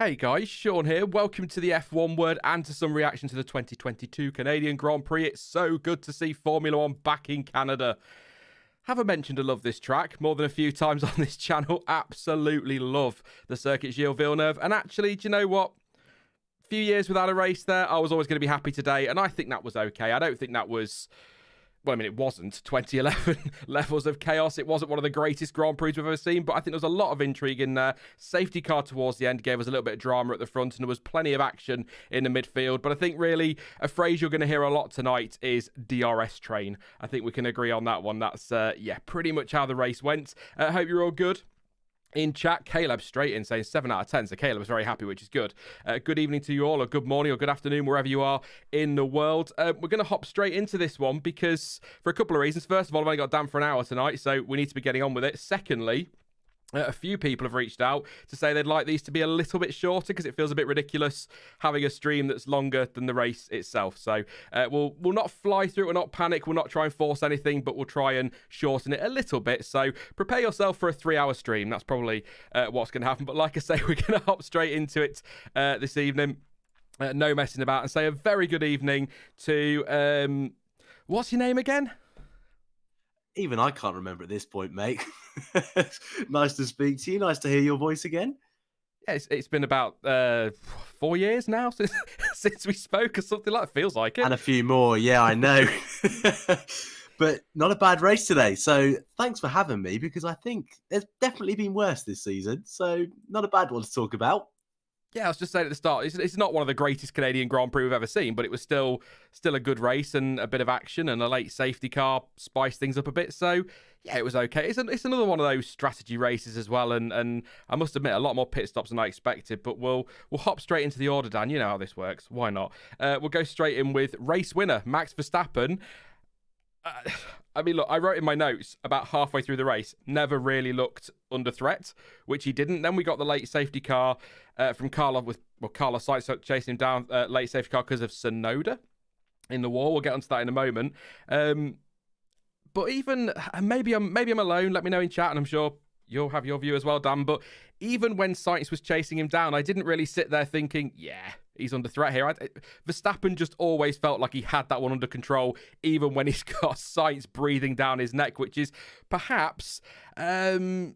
Hey guys, Sean here. Welcome to the F1 Word and to some reaction to the 2022 Canadian Grand Prix. It's so good to see Formula One back in Canada. Have I mentioned I love this track more than a few times on this channel? Absolutely love the Circuit Gilles Villeneuve. And actually, do you know what? A few years without a race there, I was always going to be happy today. And I think that was okay. I don't think that was... Well, I mean, it wasn't 2011 levels of chaos. It wasn't one of the greatest Grand Prix we've ever seen, but I think there was a lot of intrigue in there. Safety car towards the end gave us a little bit of drama at the front, and there was plenty of action in the midfield. But I think really a phrase you're going to hear a lot tonight is DRS train. I think we can agree on that one. That's, pretty much how the race went. I hope you're all good. In chat, Caleb straight in saying 7 out of 10. So Caleb was very happy, which is good. Good evening to you all, or good morning, or good afternoon, wherever you are in the world. We're going to hop straight into this one because for a couple of reasons. First of all, I've only got Dan for an hour tonight, so we need to be getting on with it. Secondly, a few people have reached out to say they'd like these to be a little bit shorter because it feels a bit ridiculous having a stream that's longer than the race itself. So we'll not fly through it, we'll not panic, we'll not try and force anything, but we'll try and shorten it a little bit. So prepare yourself for a 3-hour stream. That's probably what's going to happen. But like I say, we're going to hop straight into it this evening. No messing about, and say a very good evening to... what's your name again? Even I can't remember at this point, mate. Nice to speak to you. Nice to hear your voice again. Yeah, it's been about 4 years now since we spoke or something like that. Feels like it. And a few more. Yeah, I know. But not a bad race today. So thanks for having me, because I think there's definitely been worse this season. So not a bad one to talk about. Yeah, I was just saying at the start, it's not one of the greatest Canadian Grand Prix we've ever seen, but it was still a good race and a bit of action, and a late safety car spiced things up a bit. So, yeah, it was okay. It's another one of those strategy races as well, and I must admit, a lot more pit stops than I expected, but we'll hop straight into the order, Dan. You know how this works. Why not? We'll go straight in with race winner, Max Verstappen. I mean, look, I wrote in my notes about halfway through the race, never really looked under threat, which he didn't. Then we got the late safety car from Carlos Sainz chasing him down, late safety car because of Sonoda in the wall. We'll get onto that in a moment. But even, maybe I'm alone, let me know in chat, and I'm sure you'll have your view as well, Dan. But even when Sainz was chasing him down, I didn't really sit there thinking, yeah, he's under threat here. Verstappen just always felt like he had that one under control, even when he's got Sainz breathing down his neck, which is perhaps a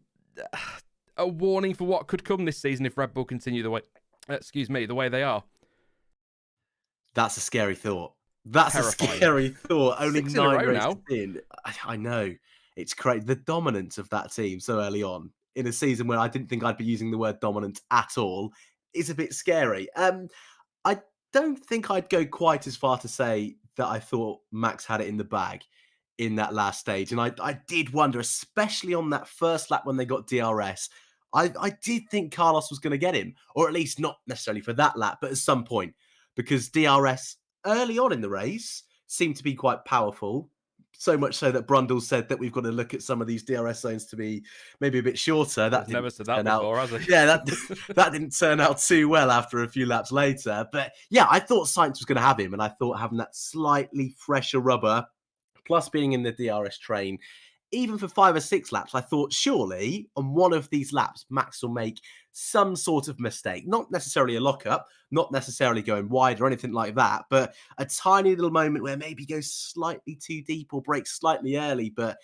warning for what could come this season if Red Bull continue the way they are. That's a scary thought. That's terrifying. A scary thought. Only 6 9 in a row races now. in. I know. It's crazy. The dominance of that team so early on in a season where I didn't think I'd be using the word dominant at all is a bit scary. I don't think I'd go quite as far to say that I thought Max had it in the bag in that last stage. And I did wonder, especially on that first lap when they got DRS, I did think Carlos was going to get him, or at least not necessarily for that lap, but at some point, because DRS early on in the race seemed to be quite powerful. So much so that Brundle said that we've got to look at some of these DRS zones to be maybe a bit shorter. That never said that before, has he? Yeah, that didn't turn out too well after a few laps later. But yeah, I thought Sainz was going to have him, and I thought having that slightly fresher rubber, plus being in the DRS train, even for 5 or 6 laps, I thought surely on one of these laps, Max will make some sort of mistake. Not necessarily a lockup, not necessarily going wide or anything like that, but a tiny little moment where maybe he goes slightly too deep or breaks slightly early. But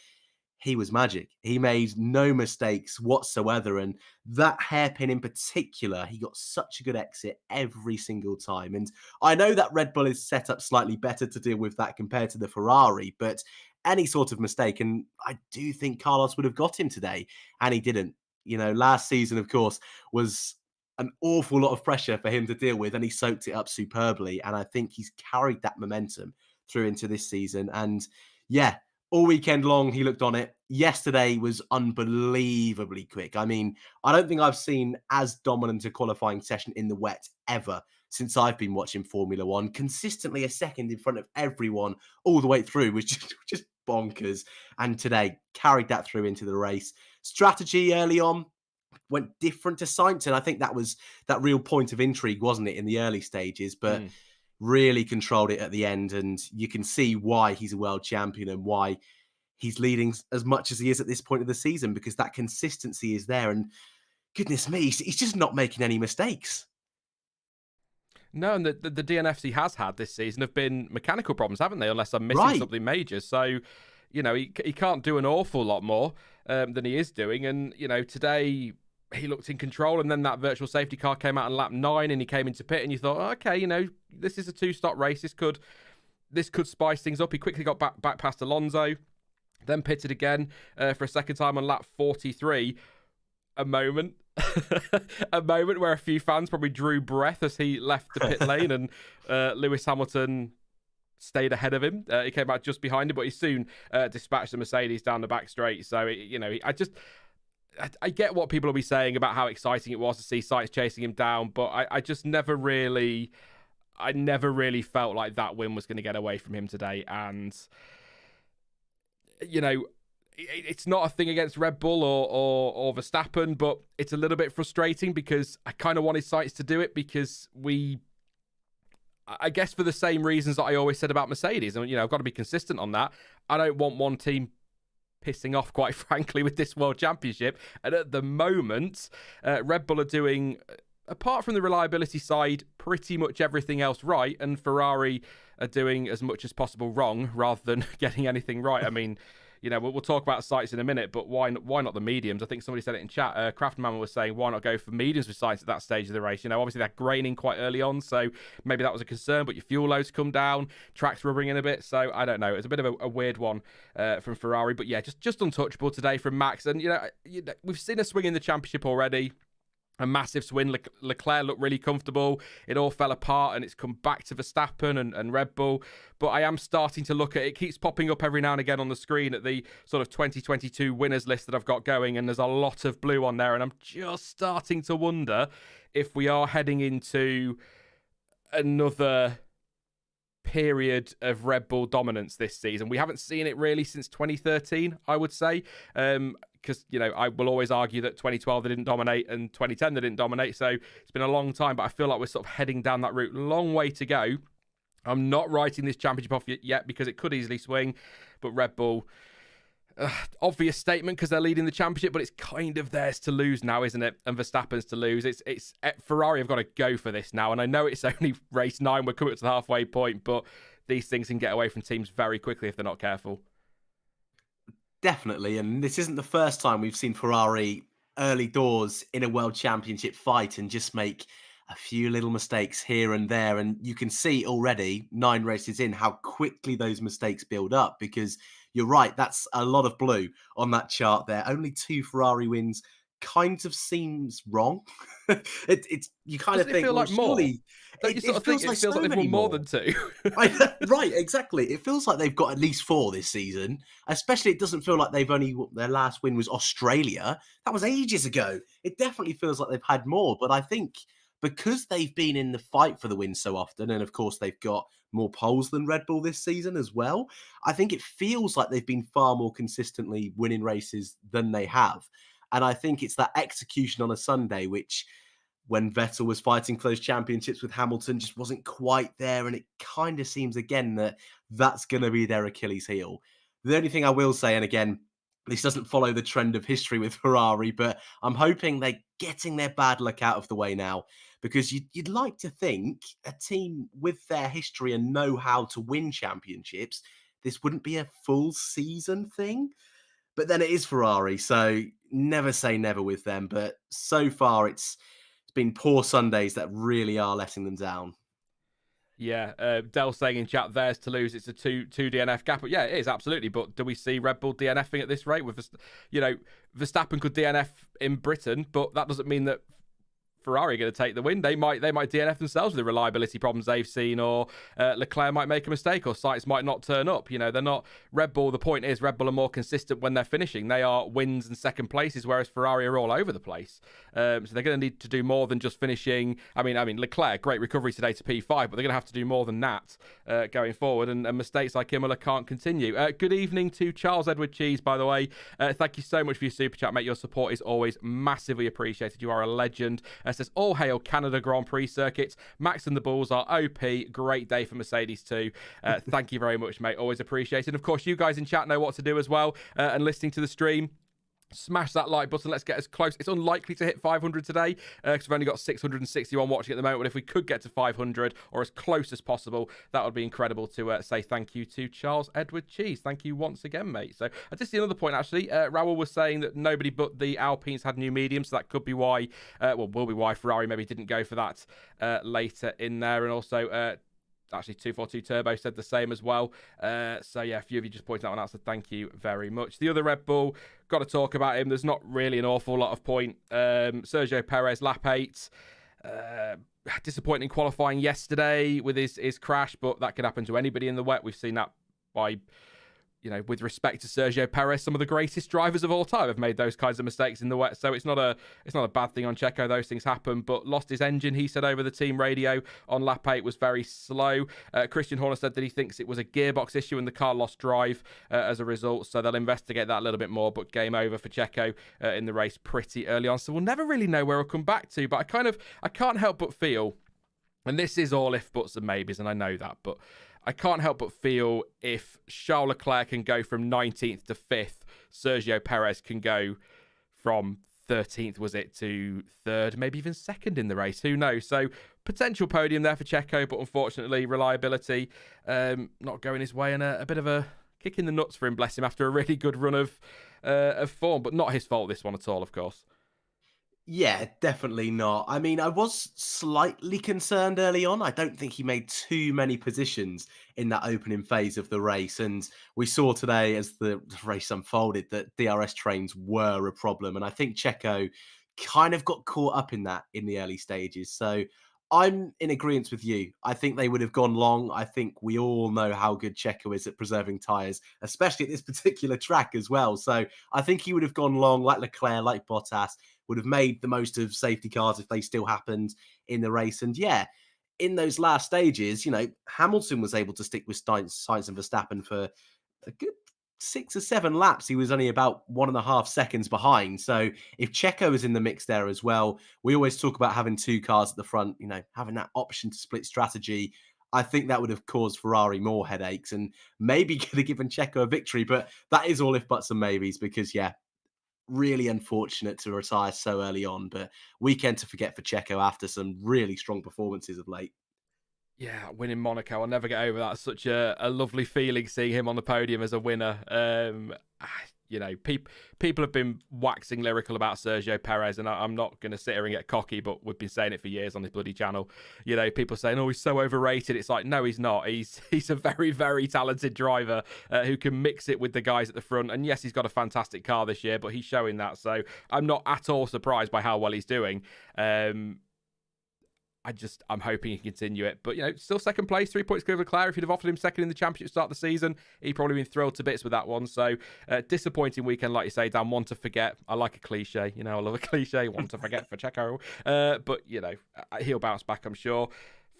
he was magic. He made no mistakes whatsoever. And that hairpin in particular, he got such a good exit every single time. And I know that Red Bull is set up slightly better to deal with that compared to the Ferrari, but any sort of mistake, and I do think Carlos would have got him today, and he didn't. You know, last season, of course, was an awful lot of pressure for him to deal with, and he soaked it up superbly. And I think he's carried that momentum through into this season. And yeah, all weekend long, he looked on it. Yesterday was unbelievably quick. I mean, I don't think I've seen as dominant a qualifying session in the wet ever since I've been watching Formula One. Consistently a second in front of everyone all the way through was just bonkers. And today, carried that through into the race. Strategy early on went different to Sainz, and I think that was that real point of intrigue, wasn't it, in the early stages? But really controlled it at the end, and you can see why he's a world champion and why he's leading as much as he is at this point of the season, because that consistency is there. And goodness me, he's just not making any mistakes. No, and the DNFs he has had this season have been mechanical problems, haven't they? Unless I'm missing Right. something major. So, he can't do an awful lot more than he is doing. And, today he looked in control, and then that virtual safety car came out on lap 9 and he came into pit and you thought, oh, okay, this is a 2-stop race. This could spice things up. He quickly got back past Alonso, then pitted again for a second time on lap 43. A moment where a few fans probably drew breath as he left the pit lane, and Lewis Hamilton stayed ahead of him. He came out just behind him, but he soon dispatched the Mercedes down the back straight. So, I get what people will be saying about how exciting it was to see Sainz chasing him down, but I just never really felt like that win was going to get away from him today. And, it's not a thing against Red Bull or Verstappen, but it's a little bit frustrating because I kind of wanted Sainz to do it because I guess for the same reasons that I always said about Mercedes. And, I've got to be consistent on that. I don't want one team pissing off, quite frankly, with this World Championship. And at the moment, Red Bull are doing, apart from the reliability side, pretty much everything else right. And Ferrari are doing as much as possible wrong rather than getting anything right. I mean, we'll talk about sites in a minute, but why not the mediums? I think somebody said it in chat. Craftman was saying, why not go for mediums with sites at that stage of the race? Obviously they're graining quite early on, so maybe that was a concern, but your fuel loads come down, tracks rubbering in a bit, so I don't know. It's a bit of a weird one from Ferrari, but yeah, just untouchable today from Max. And, we've seen a swing in the championship already. A massive swing. Leclerc looked really comfortable. It all fell apart and it's come back to Verstappen and Red Bull. But I am starting to look at it. Keeps popping up every now and again on the screen at the sort of 2022 winners list that I've got going. And there's a lot of blue on there. And I'm just starting to wonder if we are heading into another period of Red Bull dominance this season. We haven't seen it really since 2013, I would say. Because, I will always argue that 2012 they didn't dominate and 2010 they didn't dominate. So it's been a long time, but I feel like we're sort of heading down that route. Long way to go. I'm not writing this championship off yet because it could easily swing. But Red Bull, obvious statement because they're leading the championship, but it's kind of theirs to lose now, isn't it? And Verstappen's to lose. It's Ferrari have got to go for this now. And I know it's only race 9. We're coming up to the halfway point, but these things can get away from teams very quickly if they're not careful. Definitely, and this isn't the first time we've seen Ferrari early doors in a World Championship fight and just make a few little mistakes here and there. And you can see already 9 races in how quickly those mistakes build up, because you're right, that's a lot of blue on that chart there. Only 2 Ferrari wins kind of seems wrong. It's you kind Doesn't of think, feel well, like more? surely It feels like they've won more than 2. Right, exactly. It feels like they've got at least 4 this season. Especially, it doesn't feel like their last win was Australia. That was ages ago. It definitely feels like they've had more. But I think because they've been in the fight for the win so often, and of course they've got more poles than Red Bull this season as well, I think it feels like they've been far more consistently winning races than they have. And I think it's that execution on a Sunday, which when Vettel was fighting for those championships with Hamilton just wasn't quite there. And it kind of seems again that that's going to be their Achilles heel. The only thing I will say, and again, this doesn't follow the trend of history with Ferrari, but I'm hoping they're getting their bad luck out of the way now, because you'd like to think a team with their history and know how to win championships, this wouldn't be a full season thing. But then it is Ferrari, so never say never with them. But so far, it's been poor Sundays that really are letting them down. Yeah, Dell saying in chat, theirs to lose. It's a two DNF gap. But yeah, it is absolutely. But do we see Red Bull DNFing at this rate? Verstappen could DNF in Britain, but that doesn't mean that Ferrari are going to take the win. They might DNF themselves with the reliability problems they've seen, or Leclerc might make a mistake, or Sainz might not turn up. They're not Red Bull. The point is, Red Bull are more consistent when they're finishing. They are wins and second places, whereas Ferrari are all over the place. So they're going to need to do more than just finishing. I mean, Leclerc, great recovery today to P5, but they're going to have to do more than that going forward. And mistakes like Imola can't continue. Good evening to Charles Edward Cheese, by the way. Thank you so much for your super chat, mate. Your support is always massively appreciated. You are a legend. Says, all hail Canada Grand Prix circuits. Max and the Bulls are OP. Great day for Mercedes too. Thank you very much, mate. Always appreciated. Of course, you guys in chat know what to do as well. And listening to the stream, Smash that like button. Let's get as close. It's unlikely to hit 500 today because we've only got 661 watching at the moment. But if we could get to 500 or as close as possible, that would be incredible to say thank you to Charles Edward Cheese. Thank you once again, mate. So I just see another point, actually. Raul was saying that nobody but the Alpines had new mediums. So that could be why, will be why Ferrari maybe didn't go for that later in there. And also, actually 242 Turbo said the same as well. So yeah, a few of you just pointed that one out, so thank you very much. The other Red Bull, got to talk about him. There's not really an awful lot of point. Sergio Perez, lap 8. Disappointing qualifying yesterday with his crash, but that could happen to anybody in the wet. We've seen that by, with respect to Sergio Perez, some of the greatest drivers of all time have made those kinds of mistakes in the wet. So it's not a bad thing on Checo. Those things happen. But lost his engine, he said over the team radio on lap 8, was very slow. Christian Horner said that he thinks it was a gearbox issue and the car lost drive as a result. So they'll investigate that a little bit more. But game over for Checo in the race pretty early on. So we'll never really know where he'll come back to. But I can't help but feel, and this is all if, buts and maybes, and I know that, but I can't help but feel if Charles Leclerc can go from 19th to 5th, Sergio Perez can go from 13th, was it, to 3rd, maybe even 2nd in the race. Who knows? So potential podium there for Checo, but unfortunately reliability not going his way, and a bit of a kick in the nuts for him, bless him, after a really good run of form. But not his fault, this one at all, of course. Yeah, definitely not. I mean, I was slightly concerned early on. I don't think he made too many positions in that opening phase of the race. And we saw today as the race unfolded that DRS trains were a problem. And I think Checo kind of got caught up in that in the early stages. So I'm in agreement with you. I think they would have gone long. I think we all know how good Checo is at preserving tyres, especially at this particular track as well. So I think he would have gone long, like Leclerc, like Bottas, would have made the most of safety cars if they still happened in the race. And yeah, in those last stages, Hamilton was able to stick with Sainz and Verstappen for a good 6 or 7 laps. He was only about 1.5 seconds behind. So if Checo is in the mix there as well, we always talk about having 2 cars at the front, having that option to split strategy. I think that would have caused Ferrari more headaches and maybe could have given Checo a victory. But that is all if, buts and maybes, because yeah, really unfortunate to retire so early on, but weekend to forget for Checo after some really strong performances of late. Yeah, winning Monaco, I'll never get over that. Such a lovely feeling seeing him on the podium as a winner. People have been waxing lyrical about Sergio Perez, and I'm not going to sit here and get cocky, but we've been saying it for years on this bloody channel. People saying, oh, he's so overrated. It's like, no, he's not. He's a very, very talented driver who can mix it with the guys at the front. And yes, he's got a fantastic car this year, but he's showing that. So I'm not at all surprised by how well he's doing. I'm hoping he can continue it. But, still second place, 3 points clear of Leclerc. If you'd have offered him second in the championship to start the season, he'd probably been thrilled to bits with that one. So, disappointing weekend, like you say, Dan. One to forget. I like a cliche. I love a cliche. One to forget for Checo. But, he'll bounce back, I'm sure.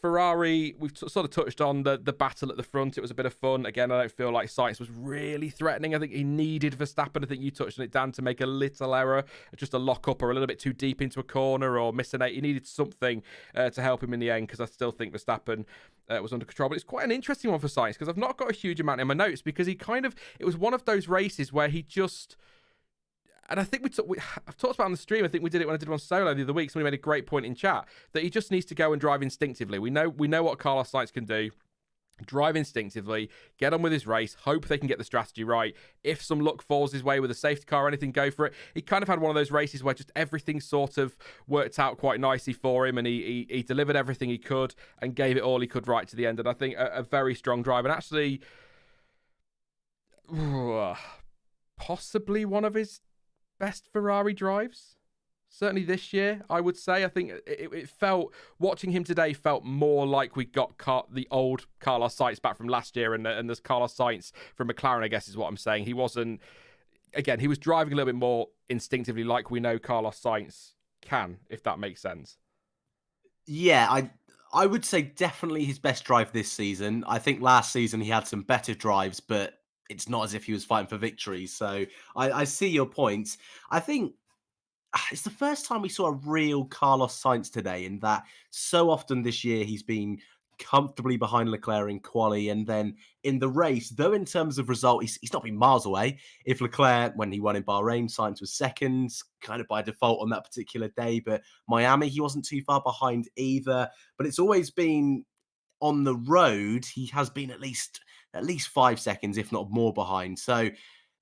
Ferrari, we've sort of touched on the battle at the front. It was a bit of fun. Again, I don't feel like Sainz was really threatening. I think he needed Verstappen. I think you touched on it, Dan, to make a little error, just a lock up or a little bit too deep into a corner or miss an 8. He needed something to help him in the end, because I still think Verstappen was under control. But it's quite an interesting one for Sainz, because I've not got a huge amount in my notes, because it was one of those races where he just... And I think I've talked about it on the stream. I think we did it when I did one solo the other week. Somebody made a great point in chat that he just needs to go and drive instinctively. We know what Carlos Sainz can do. Drive instinctively, get on with his race, hope they can get the strategy right. If some luck falls his way with a safety car or anything, go for it. He kind of had one of those races where just everything sort of worked out quite nicely for him, and he delivered everything he could and gave it all he could right to the end. And I think a very strong drive, and actually possibly one of his best Ferrari drives, certainly this year, I would say. I think it felt, watching him today, felt more like we got the old Carlos Sainz back from last year, and there's Carlos Sainz from McLaren, I guess is what I'm saying. He was driving a little bit more instinctively, like we know Carlos Sainz can, if that makes sense. Yeah, I would say definitely his best drive this season. I think last season he had some better drives, but it's not as if he was fighting for victory. So I see your points. I think it's the first time we saw a real Carlos Sainz today, in that so often this year he's been comfortably behind Leclerc in quali, and then in the race, though in terms of result, he's not been miles away. If Leclerc, when he won in Bahrain, Sainz was second, kind of by default on that particular day, but Miami, he wasn't too far behind either. But it's always been on the road, he has been at least 5 seconds, if not more, behind. So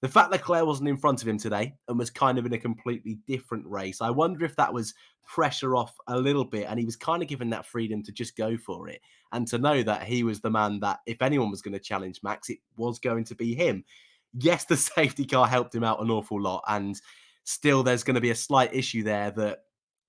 the fact that Leclerc wasn't in front of him today and was kind of in a completely different race, I wonder if that was pressure off a little bit, and he was kind of given that freedom to just go for it and to know that he was the man that if anyone was going to challenge Max, it was going to be him. Yes, the safety car helped him out an awful lot, and still there's going to be a slight issue there that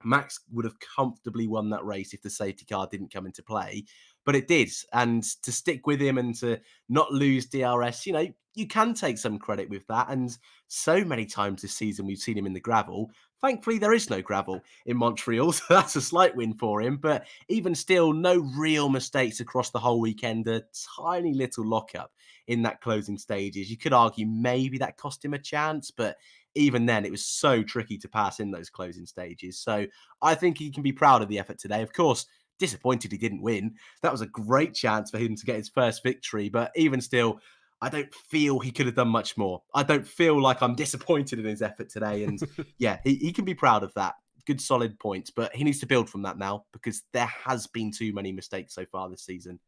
Max would have comfortably won that race if the safety car didn't come into play, but it did. And to stick with him and to not lose DRS, you can take some credit with that. And so many times this season, we've seen him in the gravel. Thankfully, there is no gravel in Montreal, so that's a slight win for him. But even still, no real mistakes across the whole weekend. A tiny little lockup in that closing stages. You could argue maybe that cost him a chance, but even then, it was so tricky to pass in those closing stages. So I think he can be proud of the effort today. Of course, disappointed he didn't win. That was a great chance for him to get his first victory. But even still, I don't feel he could have done much more. I don't feel like I'm disappointed in his effort today. And yeah, he can be proud of that. Good, solid points. But he needs to build from that now because there has been too many mistakes so far this season.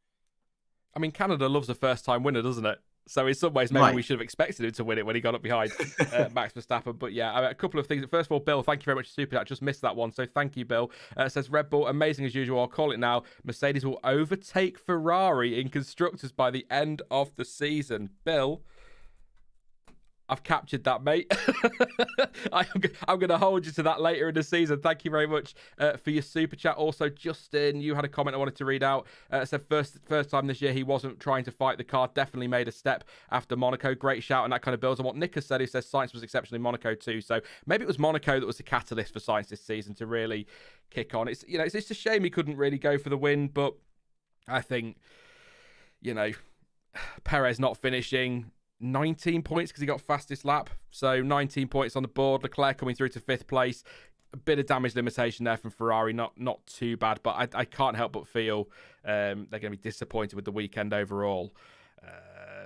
I mean, Canada loves a first-time winner, doesn't it? So in some ways, maybe we should have expected him to win it when he got up behind Max Verstappen. But yeah, a couple of things. First of all, Bill, thank you very much for Super Chat. Just missed that one, so thank you, Bill. Says Red Bull, amazing as usual. I'll call it now. Mercedes will overtake Ferrari in constructors by the end of the season. Bill, I've captured that, mate. I'm going to hold you to that later in the season. Thank you very much for your super chat. Also, Justin, you had a comment I wanted to read out. Said first time this year he wasn't trying to fight the car. Definitely made a step after Monaco. Great shout, and that kind of builds on what Nick has said. He says Sainz was exceptional in Monaco too. So maybe it was Monaco that was the catalyst for Sainz this season to really kick on. It's a shame he couldn't really go for the win, but I think Perez not finishing 19 points because he got fastest lap. So 19 points on the board. Leclerc coming through to 5th place. A bit of damage limitation there from Ferrari. Not too bad, but I can't help but feel they're going to be disappointed with the weekend overall.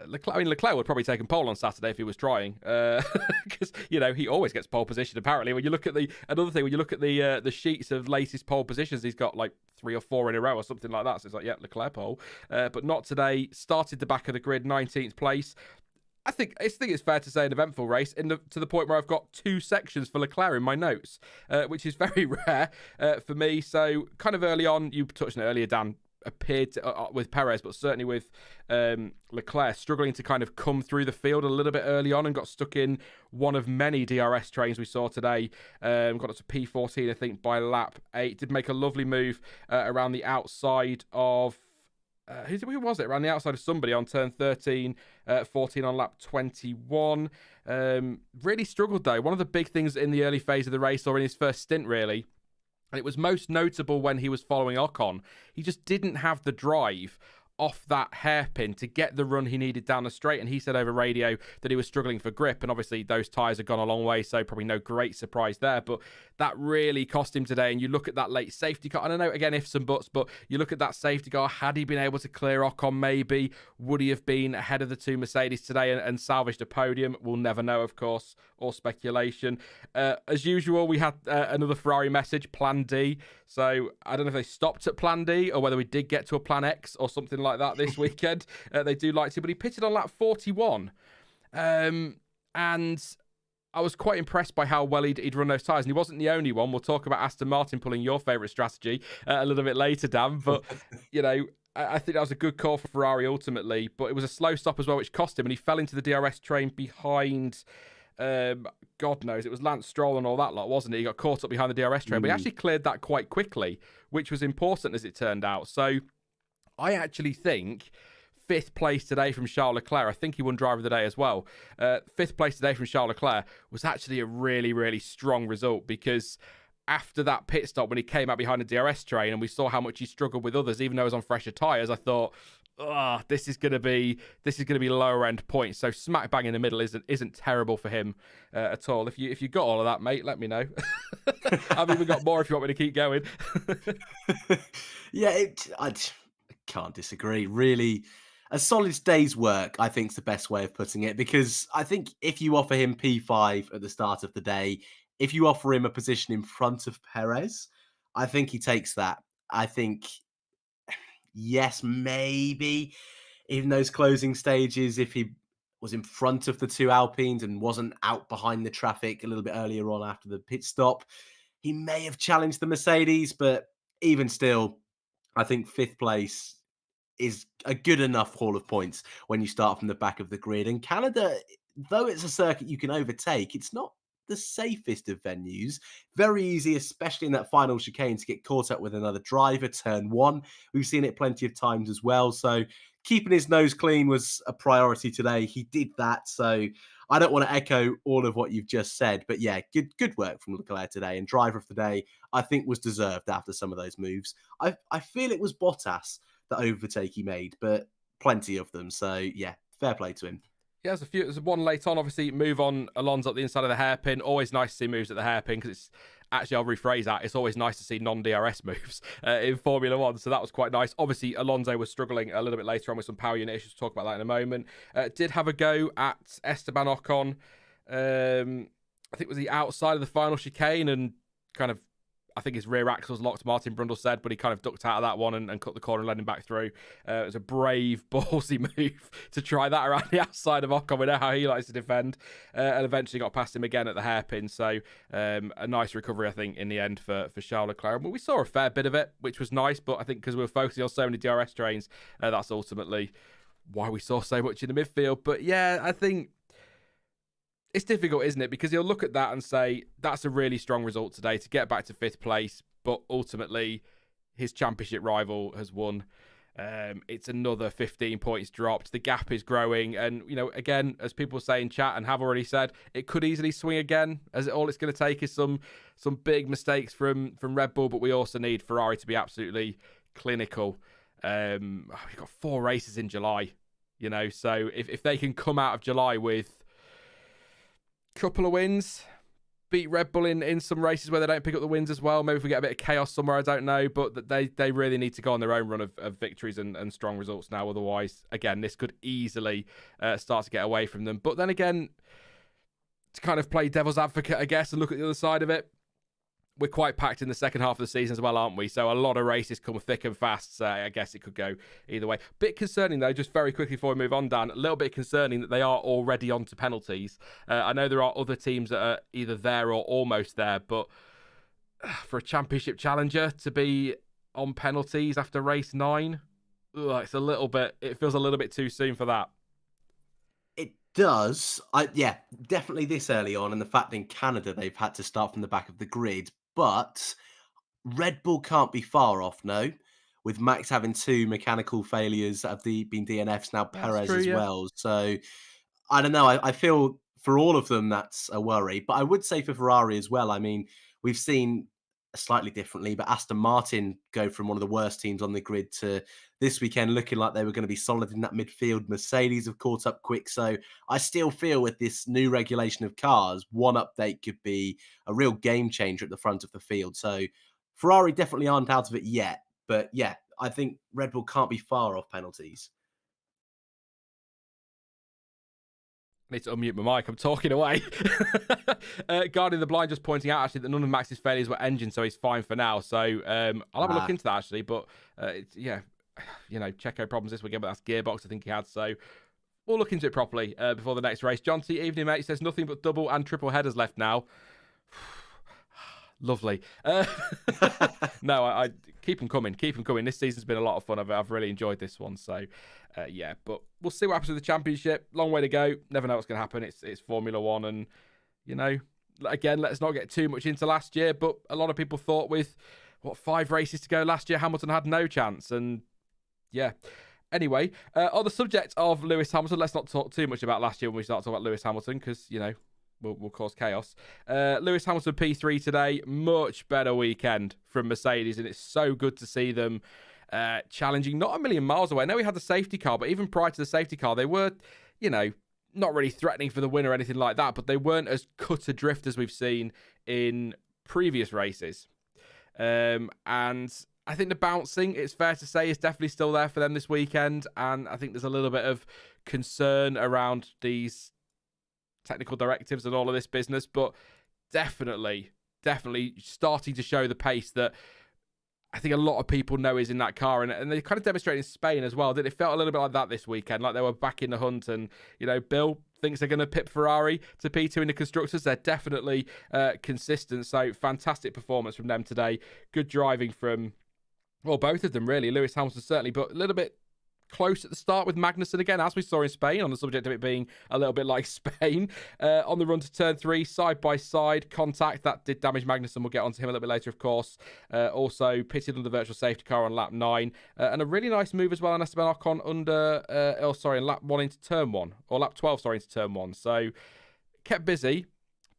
Leclerc would probably take a pole on Saturday if he was trying, because he always gets pole position. Apparently, when you look at the sheets of latest pole positions, he's got like 3 or 4 in a row or something like that. So it's like, yeah, Leclerc pole, but not today. Started the back of the grid, 19th place. I think it's fair to say an eventful race to the point where I've got 2 sections for Leclerc in my notes, which is very rare for me. So kind of early on, you touched on it earlier, Dan, appeared to, with Perez, but certainly with Leclerc struggling to kind of come through the field a little bit early on and got stuck in one of many DRS trains we saw today. Got up to P14, I think, by lap 8. Did make a lovely move around the outside of who was it? Around the outside of somebody on turn 13, 14 on lap 21. Really struggled though. One of the big things in the early phase of the race, or in his first stint really, and it was most notable when he was following Ocon, he just didn't have the drive off that hairpin to get the run he needed down the straight, and he said over radio that he was struggling for grip, and obviously those tyres have gone a long way, so probably no great surprise there, but that really cost him today. And you look at that late safety car, and I know again ifs and buts, but you look at that safety car, had he been able to clear Ocon, maybe would he have been ahead of the 2 Mercedes today and salvaged a podium? We'll never know, of course, or speculation. As usual, we had another Ferrari message, Plan D. So I don't know if they stopped at Plan D or whether we did get to a Plan X or something like that this weekend. They do like to, but he pitted on lap 41. And I was quite impressed by how well he'd run those tyres. And he wasn't the only one. We'll talk about Aston Martin pulling your favourite strategy a little bit later, Dan. But, I think that was a good call for Ferrari ultimately. But it was a slow stop as well, which cost him. And he fell into the DRS train behind... God knows, it was Lance Stroll and all that lot, wasn't it? He got caught up behind the DRS train, but he actually cleared that quite quickly, which was important as it turned out. So I actually think 5th place today from Charles Leclerc, I think he won driver of the day as well. 5th place today from Charles Leclerc was actually a really, really strong result, because after that pit stop, when he came out behind the DRS train and we saw how much he struggled with others, even though he was on fresher tyres, I thought, this is gonna be lower end points. So smack bang in the middle isn't terrible for him at all. If you got all of that, mate, let me know. I've even got more if you want me to keep going. Yeah, I can't disagree. Really, a solid day's work, I think, is the best way of putting it, because I think if you offer him P5 at the start of the day, if you offer him a position in front of Perez, I think he takes that. I think, yes, maybe in those closing stages, if he was in front of the two Alpines and wasn't out behind the traffic a little bit earlier on after the pit stop, he may have challenged the Mercedes, but even still, I think fifth place is a good enough haul of points when you start from the back of the grid. And Canada, though it's a circuit you can overtake, it's not the safest of venues. Very easy, especially in that final chicane, to get caught up with another driver, turn one. We've seen it plenty of times as well. So keeping his nose clean was a priority today. He did that. So I don't want to echo all of what you've just said, but yeah, good work from Leclerc today. And driver of the day, I think, was deserved after some of those moves. I feel it was Bottas that overtake he made, but plenty of them. So yeah, fair play to him. Yeah, there's one late on, obviously, move on Alonso at the inside of the hairpin. Always nice to see moves at the hairpin, because it's actually, I'll rephrase that, it's always nice to see non-DRS moves in Formula One, so that was quite nice. Obviously, Alonso was struggling a little bit later on with some power unit issues. We'll talk about that in a moment. Did have a go at Esteban Ocon. I think was the outside of the final chicane, and kind of, I think his rear axle was locked, Martin Brundle said, but he kind of ducked out of that one and cut the corner and led him back through. It was a brave, ballsy move to try that around the outside of Ocon. We know how he likes to defend, and eventually got past him again at the hairpin. So a nice recovery, I think, in the end for Charles Leclerc. Well, we saw a fair bit of it, which was nice, but I think because we were focusing on so many DRS trains, that's ultimately why we saw so much in the midfield. But yeah, I think it's difficult, isn't it? Because you'll look at that and say, that's a really strong result today to get back to fifth place, but ultimately his championship rival has won. It's another 15 points dropped. The gap is growing. And, you know, again, as people say in chat and have already said, it could easily swing again, as all it's going to take is some big mistakes from Red Bull, but we also need Ferrari to be absolutely clinical. We've got 4 races in July, you know, so if they can come out of July with couple of wins, beat Red Bull in some races where they don't pick up the wins as well. Maybe if we get a bit of chaos somewhere, I don't know. But they really need to go on their own run of victories and strong results now. Otherwise, again, this could easily start to get away from them. But then again, to kind of play devil's advocate, I guess, and look at the other side of it, we're quite packed in the second half of the season as well, aren't we? So a lot of races come thick and fast. So I guess it could go either way. Bit concerning, though, just very quickly before we move on, Dan, a little bit concerning that they are already on to penalties. I know there are other teams that are either there or almost there, but for a championship challenger to be on penalties after race 9, it feels a little bit too soon for that. It does. Yeah, definitely this early on, and the fact in Canada they've had to start from the back of the grid. But Red Bull can't be far off, no? With Max having 2 mechanical failures that have been DNFs, now Perez true, as yeah. well. So, I don't know. I feel for all of them that's a worry. But I would say for Ferrari as well. I mean, we've seen slightly differently, but Aston Martin go from one of the worst teams on the grid to this weekend looking like they were going to be solid in that midfield. Mercedes have caught up quick. So I still feel with this new regulation of cars, one update could be a real game changer at the front of the field. So Ferrari definitely aren't out of it yet. But yeah, I think Red Bull can't be far off penalties. I need to unmute my mic. I'm talking away. Guardian the Blind just pointing out, actually, that none of Max's failures were engine, so he's fine for now. So I'll have a look into that, actually. But, yeah, you know, Checo problems this weekend, but that's gearbox, I think he had. So we'll look into it properly before the next race. John T. Evening, mate, says nothing but double and triple headers left now. Lovely. No, I keep them coming. Keep them coming. This season's been a lot of fun. I've really enjoyed this one. So, yeah, but we'll see what happens with the championship. Long way to go. Never know what's going to happen. It's Formula One, and you know, again, let's not get too much into last year. But a lot of people thought with 5 races to go last year, Hamilton had no chance, and yeah. Anyway, on the subject of Lewis Hamilton, let's not talk too much about last year when we start talking about Lewis Hamilton, because you know. Will cause chaos. Lewis Hamilton P3 today. Much better weekend from Mercedes, and it's so good to see them challenging, not a million miles away. I know we had the safety car, but even prior to the safety car, they were, you know, not really threatening for the win or anything like that, but they weren't as cut adrift as we've seen in previous races. And I think the bouncing, it's fair to say, is definitely still there for them this weekend. And I think there's a little bit of concern around these technical directives and all of this business, but definitely starting to show the pace that I think a lot of people know is in that car, and they kind of demonstrated in Spain as well. It felt a little bit like that this weekend, like they were back in the hunt. And Bill thinks they're going to pip Ferrari to P2 in the constructors. They're definitely consistent. So fantastic performance from them today. Good driving from both of them really. Lewis Hamilton certainly, but a little bit close at the start with Magnussen again, as we saw in Spain, on the subject of it being a little bit like Spain. On the run to turn 3, side-by-side contact, that did damage Magnussen. We'll get onto him a little bit later, of course. Also pitted under the virtual safety car on lap 9. And a really nice move as well on Esteban Ocon in lap 1 into turn 1. Or lap 12, into turn 1. So, kept busy.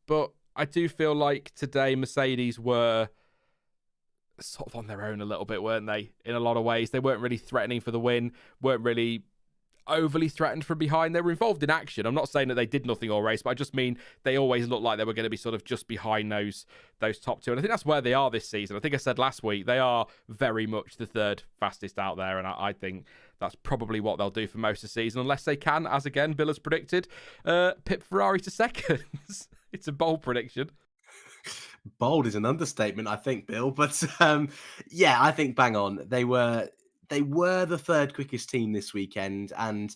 But I do feel like today Mercedes were sort of on their own a little bit, weren't they? In a lot of ways, they weren't really threatening for the win, weren't really overly threatened from behind. They were involved in action. I'm not saying that they did nothing all race, but I just mean they always looked like they were going to be sort of just behind those top two. And I think that's where they are this season. I think I said last week, they are very much the third fastest out there, and I think that's probably what they'll do for most of the season, unless they can, as again Bill has predicted, pip Ferrari to seconds. It's a bold prediction. Bold is an understatement, I think, Bill. But yeah, I think bang on. They were the third quickest team this weekend, and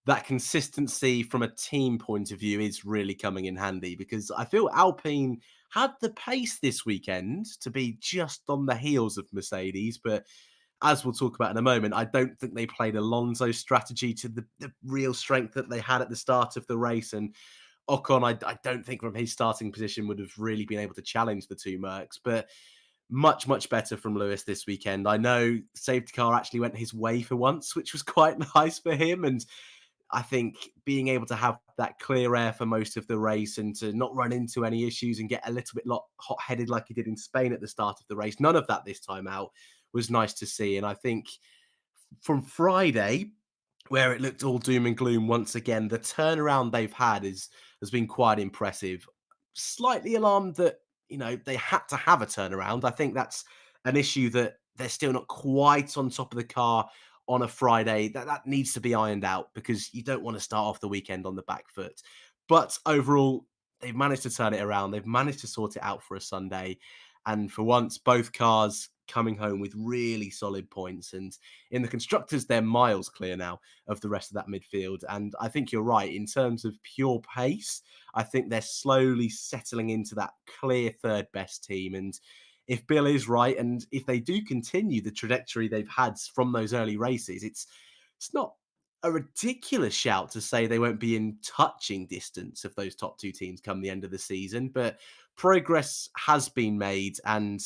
that consistency from a team point of view is really coming in handy, because I feel Alpine had the pace this weekend to be just on the heels of Mercedes. But as we'll talk about in a moment, I don't think they played Alonso's strategy to the real strength that they had at the start of the race. And Ocon, I don't think from his starting position would have really been able to challenge the two Mercs, but much, much better from Lewis this weekend. I know safety car actually went his way for once, which was quite nice for him. And I think being able to have that clear air for most of the race and to not run into any issues and get a little bit hot-headed like he did in Spain at the start of the race, none of that this time out, was nice to see. And I think from Friday, where it looked all doom and gloom once again, the turnaround they've had has been quite impressive. Slightly alarmed that, they had to have a turnaround. I think that's an issue that they're still not quite on top of the car on a Friday. That needs to be ironed out, because you don't want to start off the weekend on the back foot. But overall, they've managed to turn it around. They've managed to sort it out for a Sunday. And for once, both cars coming home with really solid points. And in the constructors, they're miles clear now of the rest of that midfield. And I think you're right. In terms of pure pace, I think they're slowly settling into that clear third best team. And if Bill is right, and if they do continue the trajectory they've had from those early races, it's not a ridiculous shout to say they won't be in touching distance of those top two teams come the end of the season. But progress has been made, and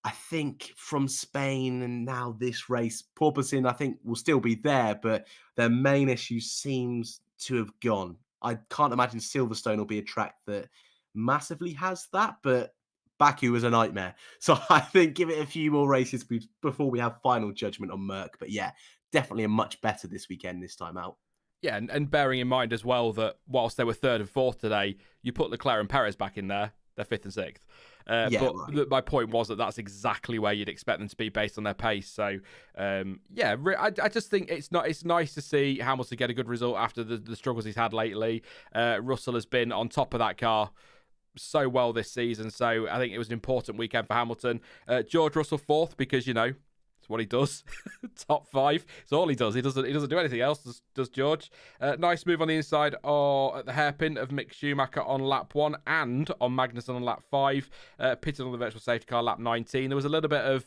I think from Spain and now this race, Porpoising, I think, will still be there, but their main issue seems to have gone. I can't imagine Silverstone will be a track that massively has that, but Baku was a nightmare. So I think give it a few more races before we have final judgment on Merck. But yeah, definitely a much better this weekend this time out. Yeah, and bearing in mind as well that whilst they were third and fourth today, you put Leclerc and Perez back in there, they're fifth and sixth. But my point was that that's exactly where you'd expect them to be based on their pace. So, I just think it's nice to see Hamilton get a good result after the struggles he's had lately. Russell has been on top of that car so well this season. So I think it was an important weekend for Hamilton. George Russell fourth, because, it's what he does. Top 5. It's all he does. He doesn't do anything else, does George. Nice move on the inside at the hairpin of Mick Schumacher on lap 1 and on Magnussen on lap 5. Pitted on the virtual safety car lap 19. There was a little bit of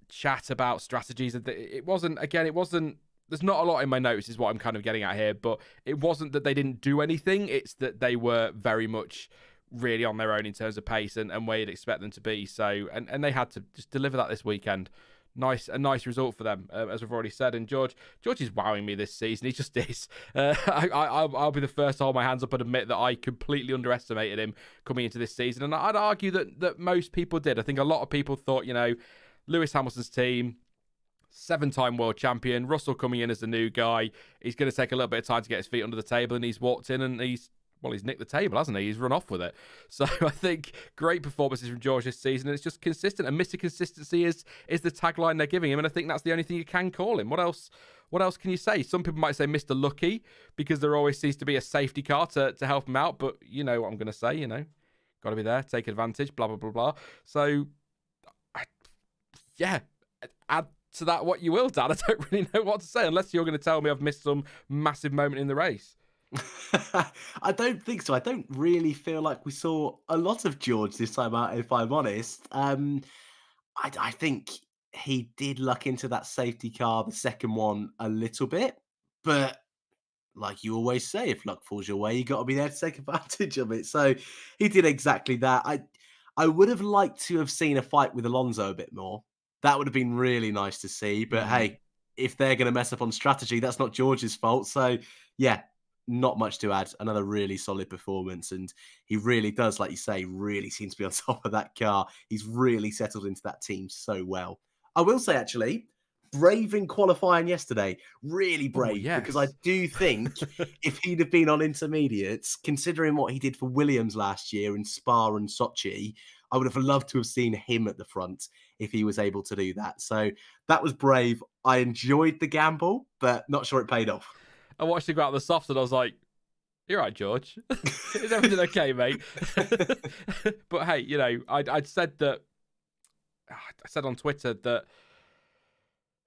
chat about strategies. It wasn't, there's not a lot in my notes is what I'm kind of getting at here, but it wasn't that they didn't do anything. It's that they were very much really on their own in terms of pace and where you'd expect them to be. So, and they had to just deliver that this weekend. A nice result for them, as we've already said. And George is wowing me this season. He just is. I'll be the first to hold my hands up and admit that I completely underestimated him coming into this season. And I'd argue that most people did. I think a lot of people thought, Lewis Hamilton's team, 7-time world champion, Russell coming in as the new guy. He's going to take a little bit of time to get his feet under the table, and he's walked in and he's well, he's nicked the table, hasn't he? He's run off with it. So I think great performances from George this season, and it's just consistent. And Mr. Consistency is the tagline they're giving him, and I think that's the only thing you can call him. What else can you say? Some people might say Mr. Lucky, because there always seems to be a safety car to help him out, but you know what I'm going to say, got to be there, take advantage, blah, blah, blah, blah. So, add to that what you will, Dan. I don't really know what to say, unless you're going to tell me I've missed some massive moment in the race. I don't think so. I don't really feel like we saw a lot of George this time out, if I'm honest. I think he did luck into that safety car, the second one, a little bit. But like you always say, if luck falls your way, you got to be there to take advantage of it. So he did exactly that. I would have liked to have seen a fight with Alonso a bit more. That would have been really nice to see. But hey, if they're going to mess up on strategy, that's not George's fault. So yeah, not much to add. Another really solid performance. And he really does, like you say, really seems to be on top of that car. He's really settled into that team so well. I will say, actually, brave in qualifying yesterday. Really brave. Yes. Because I do think if he'd have been on intermediates, considering what he did for Williams last year in Spa and Sochi, I would have loved to have seen him at the front if he was able to do that. So that was brave. I enjoyed the gamble, but not sure it paid off. I watched him go out of the softs and I was like, you're right, George. Is everything okay, mate? But hey, I'd said that, I said on Twitter that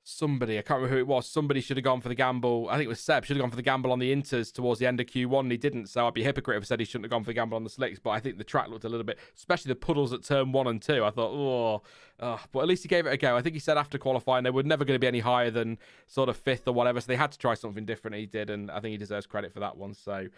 somebody, I can't remember who it was, somebody should have gone for the gamble. I think it was Seb, should have gone for the gamble on the Inters towards the end of Q1, and he didn't. So I'd be a hypocrite if I said he shouldn't have gone for the gamble on the slicks. But I think the track looked a little bit, especially the puddles at turn 1 and 2. I thought, but at least he gave it a go. I think he said after qualifying they were never going to be any higher than sort of 5th or whatever. So they had to try something different. He did, and I think he deserves credit for that one. So,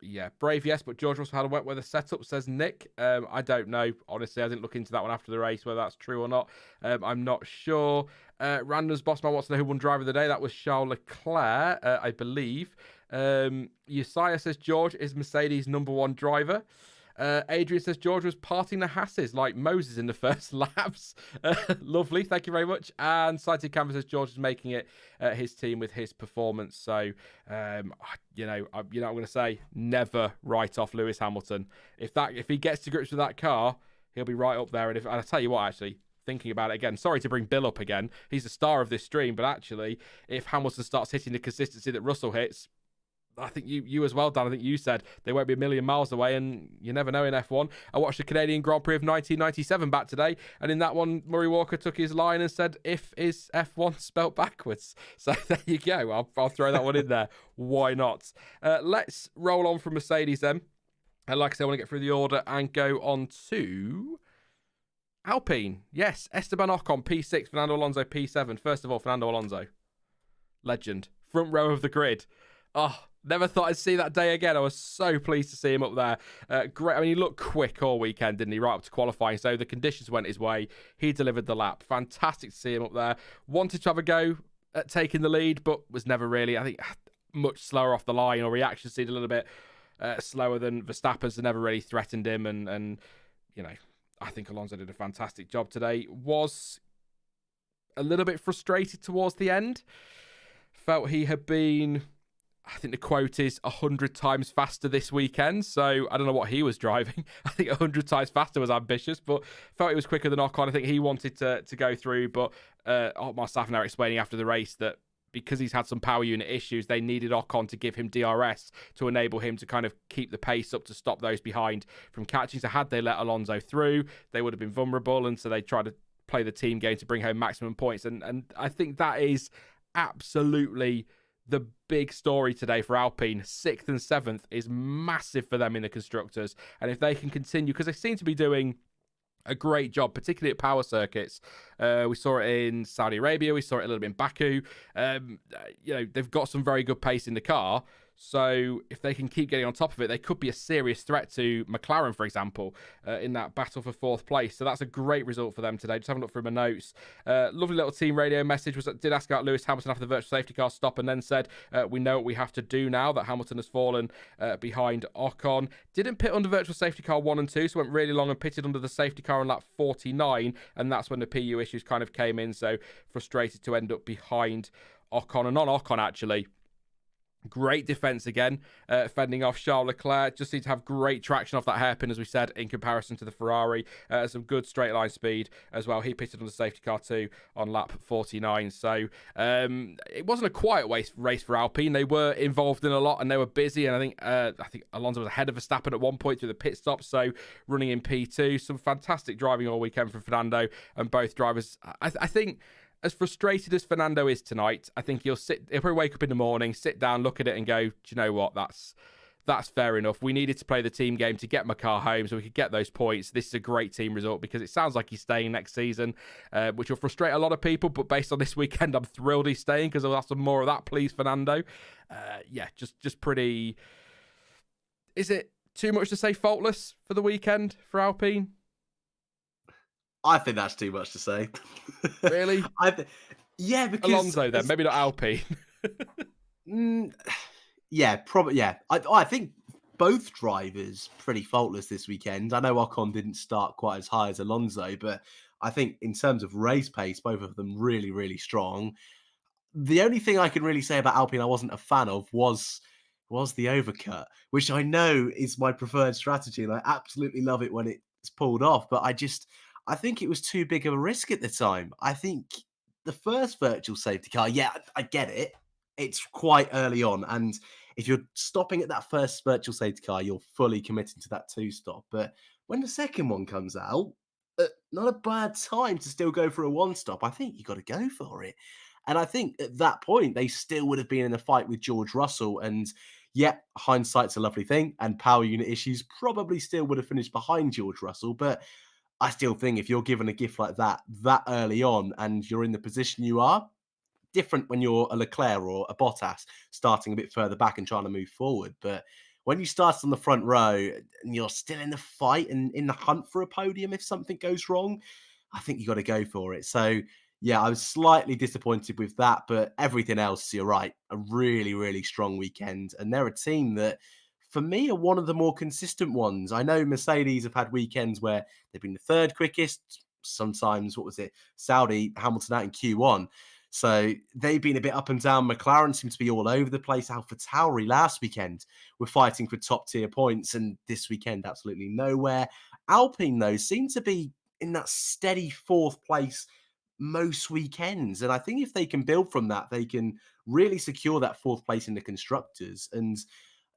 yeah, brave, yes, but George also had a wet weather setup, says Nick. I don't know. Honestly, I didn't look into that one after the race, whether that's true or not. I'm not sure. Random's boss man wants to know who won driver of the day. That was Charles Leclerc, I believe. Josiah says George is Mercedes' #1 driver. Adrian says George was parting the Hasses like Moses in the first laps. Lovely, thank you very much. And Sighted Canvas says George is making it his team with his performance. So, I'm going to say never write off Lewis Hamilton. If he gets to grips with that car, he'll be right up there. And I'll tell you what, actually, thinking about it again, sorry to bring Bill up again. He's the star of this stream, but actually, if Hamilton starts hitting the consistency that Russell hits, I think you as well, Dan. I think you said they won't be a million miles away, and you never know in F1. I watched the Canadian Grand Prix of 1997 back today, and in that one, Murray Walker took his line and said, "If is F1 spelt backwards." So there you go. I'll throw that one in there. Why not? Let's roll on from Mercedes then. And like I said, I want to get through the order and go on to Alpine. Yes, Esteban Ocon P6, Fernando Alonso P7. First of all, Fernando Alonso, legend, front row of the grid. Oh, never thought I'd see that day again. I was so pleased to see him up there. Great. I mean, he looked quick all weekend, didn't he? Right up to qualifying. So the conditions went his way. He delivered the lap. Fantastic to see him up there. Wanted to have a go at taking the lead, but was never really, I think, much slower off the line, or reaction seemed a little bit slower than Verstappen's. They never really threatened him. And I think Alonso did a fantastic job today. Was a little bit frustrated towards the end. Felt he had been, I think the quote is 100 times faster this weekend. So I don't know what he was driving. I think 100 times faster was ambitious, but felt he was quicker than Ocon. I think he wanted to go through, but Otmar Safnauer explaining after the race that because he's had some power unit issues, they needed Ocon to give him DRS to enable him to kind of keep the pace up to stop those behind from catching. So had they let Alonso through, they would have been vulnerable. And so they tried to play the team game to bring home maximum points. And I think that is absolutely the big story today for Alpine. 6th and 7th is massive for them in the constructors. And if they can continue, because they seem to be doing a great job, particularly at power circuits. We saw it in Saudi Arabia. We saw it a little bit in Baku. They've got some very good pace in the car. So if they can keep getting on top of it, they could be a serious threat to McLaren, for example, in that battle for 4th place. So that's a great result for them today. Just having a look through my notes. Lovely little team radio message did ask about Lewis Hamilton after the virtual safety car stop, and then said, we know what we have to do now that Hamilton has fallen behind Ocon. Didn't pit under virtual safety car 1 and 2, so went really long and pitted under the safety car on lap 49, and that's when the PU issues kind of came in. So frustrated to end up behind Ocon. And on Ocon, actually, Great defense again, fending off Charles Leclerc. Just seemed to have great traction off that hairpin, as we said, in comparison to the Ferrari. Some good straight line speed as well. He pitted on the safety car too on lap 49. So it wasn't a quiet race for Alpine. They were involved in a lot and they were busy. And I think Alonso was ahead of Verstappen at one point through the pit stop. So running in P2, some fantastic driving all weekend from Fernando and both drivers. I think, as frustrated as Fernando is tonight, I think he'll probably wake up in the morning, sit down, look at it and go, do you know what? That's fair enough. We needed to play the team game to get my car home so we could get those points. This is a great team result because it sounds like he's staying next season, which will frustrate a lot of people. But based on this weekend, I'm thrilled he's staying because I'll have some more of that, please, Fernando. Just pretty... Is it too much to say faultless for the weekend for Alpine? I think that's too much to say. Really? Yeah, because Alonso then, maybe not Alpine. Yeah, probably. Yeah, I think both drivers pretty faultless this weekend. I know Ocon didn't start quite as high as Alonso, but I think in terms of race pace, both of them really, really strong. The only thing I can really say about Alpine I wasn't a fan of was the overcut, which I know is my preferred strategy, and I absolutely love it when it's pulled off. But I think it was too big of a risk at the time. I think the first virtual safety car, yeah, I get it. It's quite early on. And if you're stopping at that first virtual safety car, you're fully committing to that two stop. But when the second one comes out, not a bad time to still go for a one stop. I think you got to go for it. And I think at that point, they still would have been in a fight with George Russell. And yeah, hindsight's a lovely thing. And power unit issues probably still would have finished behind George Russell. But I still think if you're given a gift like that early on and you're in the position you are, different when you're a Leclerc or a Bottas starting a bit further back and trying to move forward. But when you start on the front row and you're still in the fight and in the hunt for a podium, if something goes wrong, I think you got to go for it. So yeah, I was slightly disappointed with that, but everything else, you're right, a really, really strong weekend. And they're a team that, for me, are one of the more consistent ones. I know Mercedes have had weekends where they've been the third quickest, sometimes, Saudi, Hamilton out in Q1. So they've been a bit up and down. McLaren seems to be all over the place. Alpha Tauri last weekend were fighting for top tier points, and this weekend, absolutely nowhere. Alpine, though, seem to be in that steady fourth place most weekends. And I think if they can build from that, they can really secure that fourth place in the constructors. And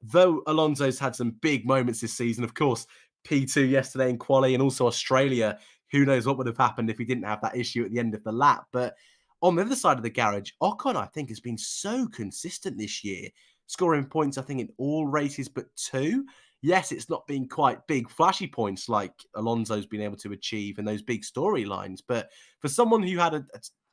though Alonso's had some big moments this season, of course, P2 yesterday in quali and also Australia, who knows what would have happened if he didn't have that issue at the end of the lap. But on the other side of the garage, Ocon, I think, has been so consistent this year, scoring points, I think, in all races but two. Yes, it's not been quite big, flashy points like Alonso's been able to achieve in those big storylines. But for someone who had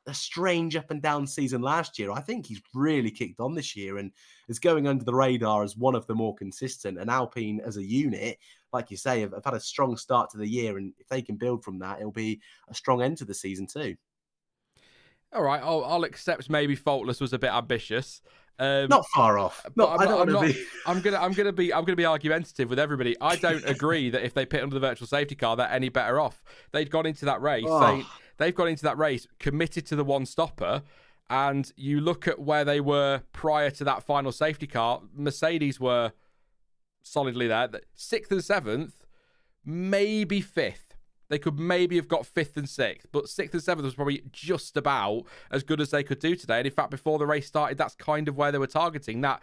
a strange up and down season last year, I think he's really kicked on this year and is going under the radar as one of the more consistent. And Alpine as a unit, like you say, have had a strong start to the year. And if they can build from that, it'll be a strong end to the season too. All right, I'll accept maybe faultless was a bit ambitious. Not far off. I'm gonna be argumentative with everybody. I don't agree that if they pit under the virtual safety car, they're any better off. They'd gone into that race committed to the one stopper, and you look at where they were prior to that final safety car. Mercedes were solidly there, 6th and 7th, maybe 5th. They could maybe have got 5th and 6th, but 6th and 7th was probably just about as good as they could do today. And in fact, before the race started, that's kind of where they were targeting, that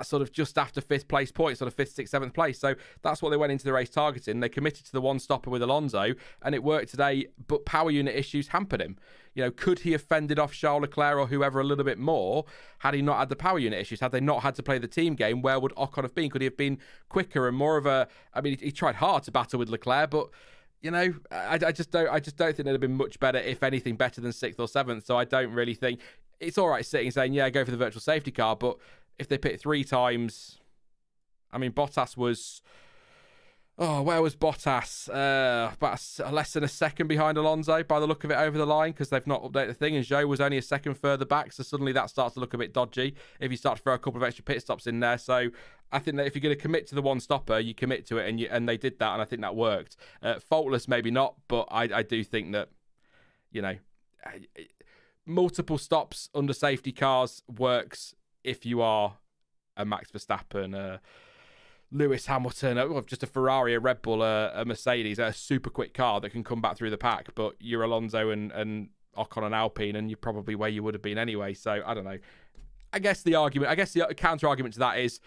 sort of just after 5th place point, sort of 5th, 6th, 7th place. So that's what they went into the race targeting. They committed to the one stopper with Alonso, and it worked today, but power unit issues hampered him. You know, could he have fended off Charles Leclerc or whoever a little bit more had he not had the power unit issues? Had they not had to play the team game, where would Ocon have been? Could he have been quicker and more of a... I mean, he tried hard to battle with Leclerc, but... You know, I just don't think they'd have been much better, if anything, better than 6th or 7th. So I don't really think it's all right sitting and saying, yeah, go for the virtual safety car. But if they pit 3 times, I mean, Bottas was, where was Bottas? About less than a second behind Alonso by the look of it over the line, because they've not updated the thing. And Zhou was only a second further back. So suddenly that starts to look a bit dodgy if you start to throw a couple of extra pit stops in there. So I think that if you're going to commit to the one stopper, you commit to it, and they did that, and I think that worked. Faultless, maybe not, but I do think that, you know, multiple stops under safety cars works if you are a Max Verstappen, Lewis Hamilton, just a Ferrari, a Red Bull, a Mercedes, a super quick car that can come back through the pack. But you're Alonso and Ocon and Alpine, and you're probably where you would have been anyway. So I don't know. I guess the counter argument to that is,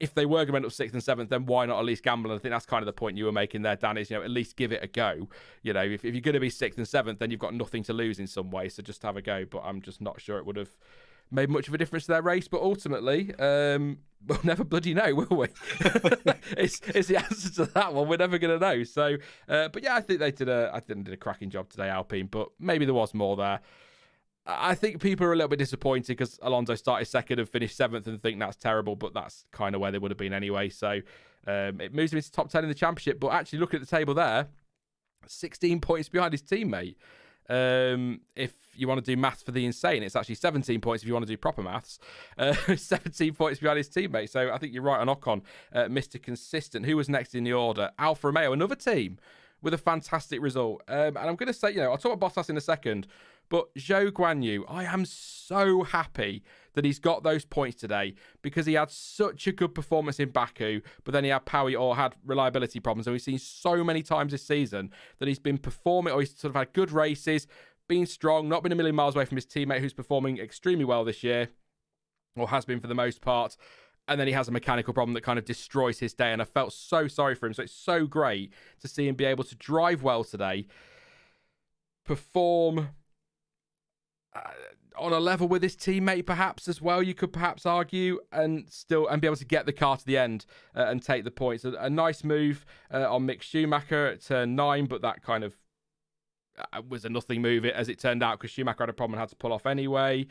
if they were going to end up 6th and 7th, then why not at least gamble? And I think that's kind of the point you were making there, Dan, is, at least give it a go. If you're going to be 6th and 7th, then you've got nothing to lose in some way. So just have a go. But I'm just not sure it would have made much of a difference to their race. But ultimately, we'll never bloody know, will we? it's the answer to that one. We're never going to know. So, but yeah, I think they did a cracking job today, Alpine. But maybe there was more there. I think people are a little bit disappointed because Alonso started 2nd and finished 7th and think that's terrible, but that's kind of where they would have been anyway. So it moves him into top 10 in the championship. But actually, looking at the table there, 16 points behind his teammate. If you want to do maths for the insane, it's actually 17 points if you want to do proper maths. 17 points behind his teammate. So I think you're right on Ocon, Mr. Consistent. Who was next in the order? Alfa Romeo, another team with a fantastic result. And I'm going to say, I'll talk about Bottas in a second, but Zhou Guanyu, I am so happy that he's got those points today because he had such a good performance in Baku, but then he had had reliability problems. And we've seen so many times this season that he's been performing, or he's sort of had good races, been strong, not been a million miles away from his teammate who's performing extremely well this year, or has been for the most part. And then he has a mechanical problem that kind of destroys his day. And I felt so sorry for him. So it's so great to see him be able to drive well today, perform on a level with his teammate perhaps as well, you could perhaps argue, and be able to get the car to the end and take the points. A nice move on Mick Schumacher at turn 9, but that kind of was a nothing move as it turned out because Schumacher had a problem and had to pull off anyway.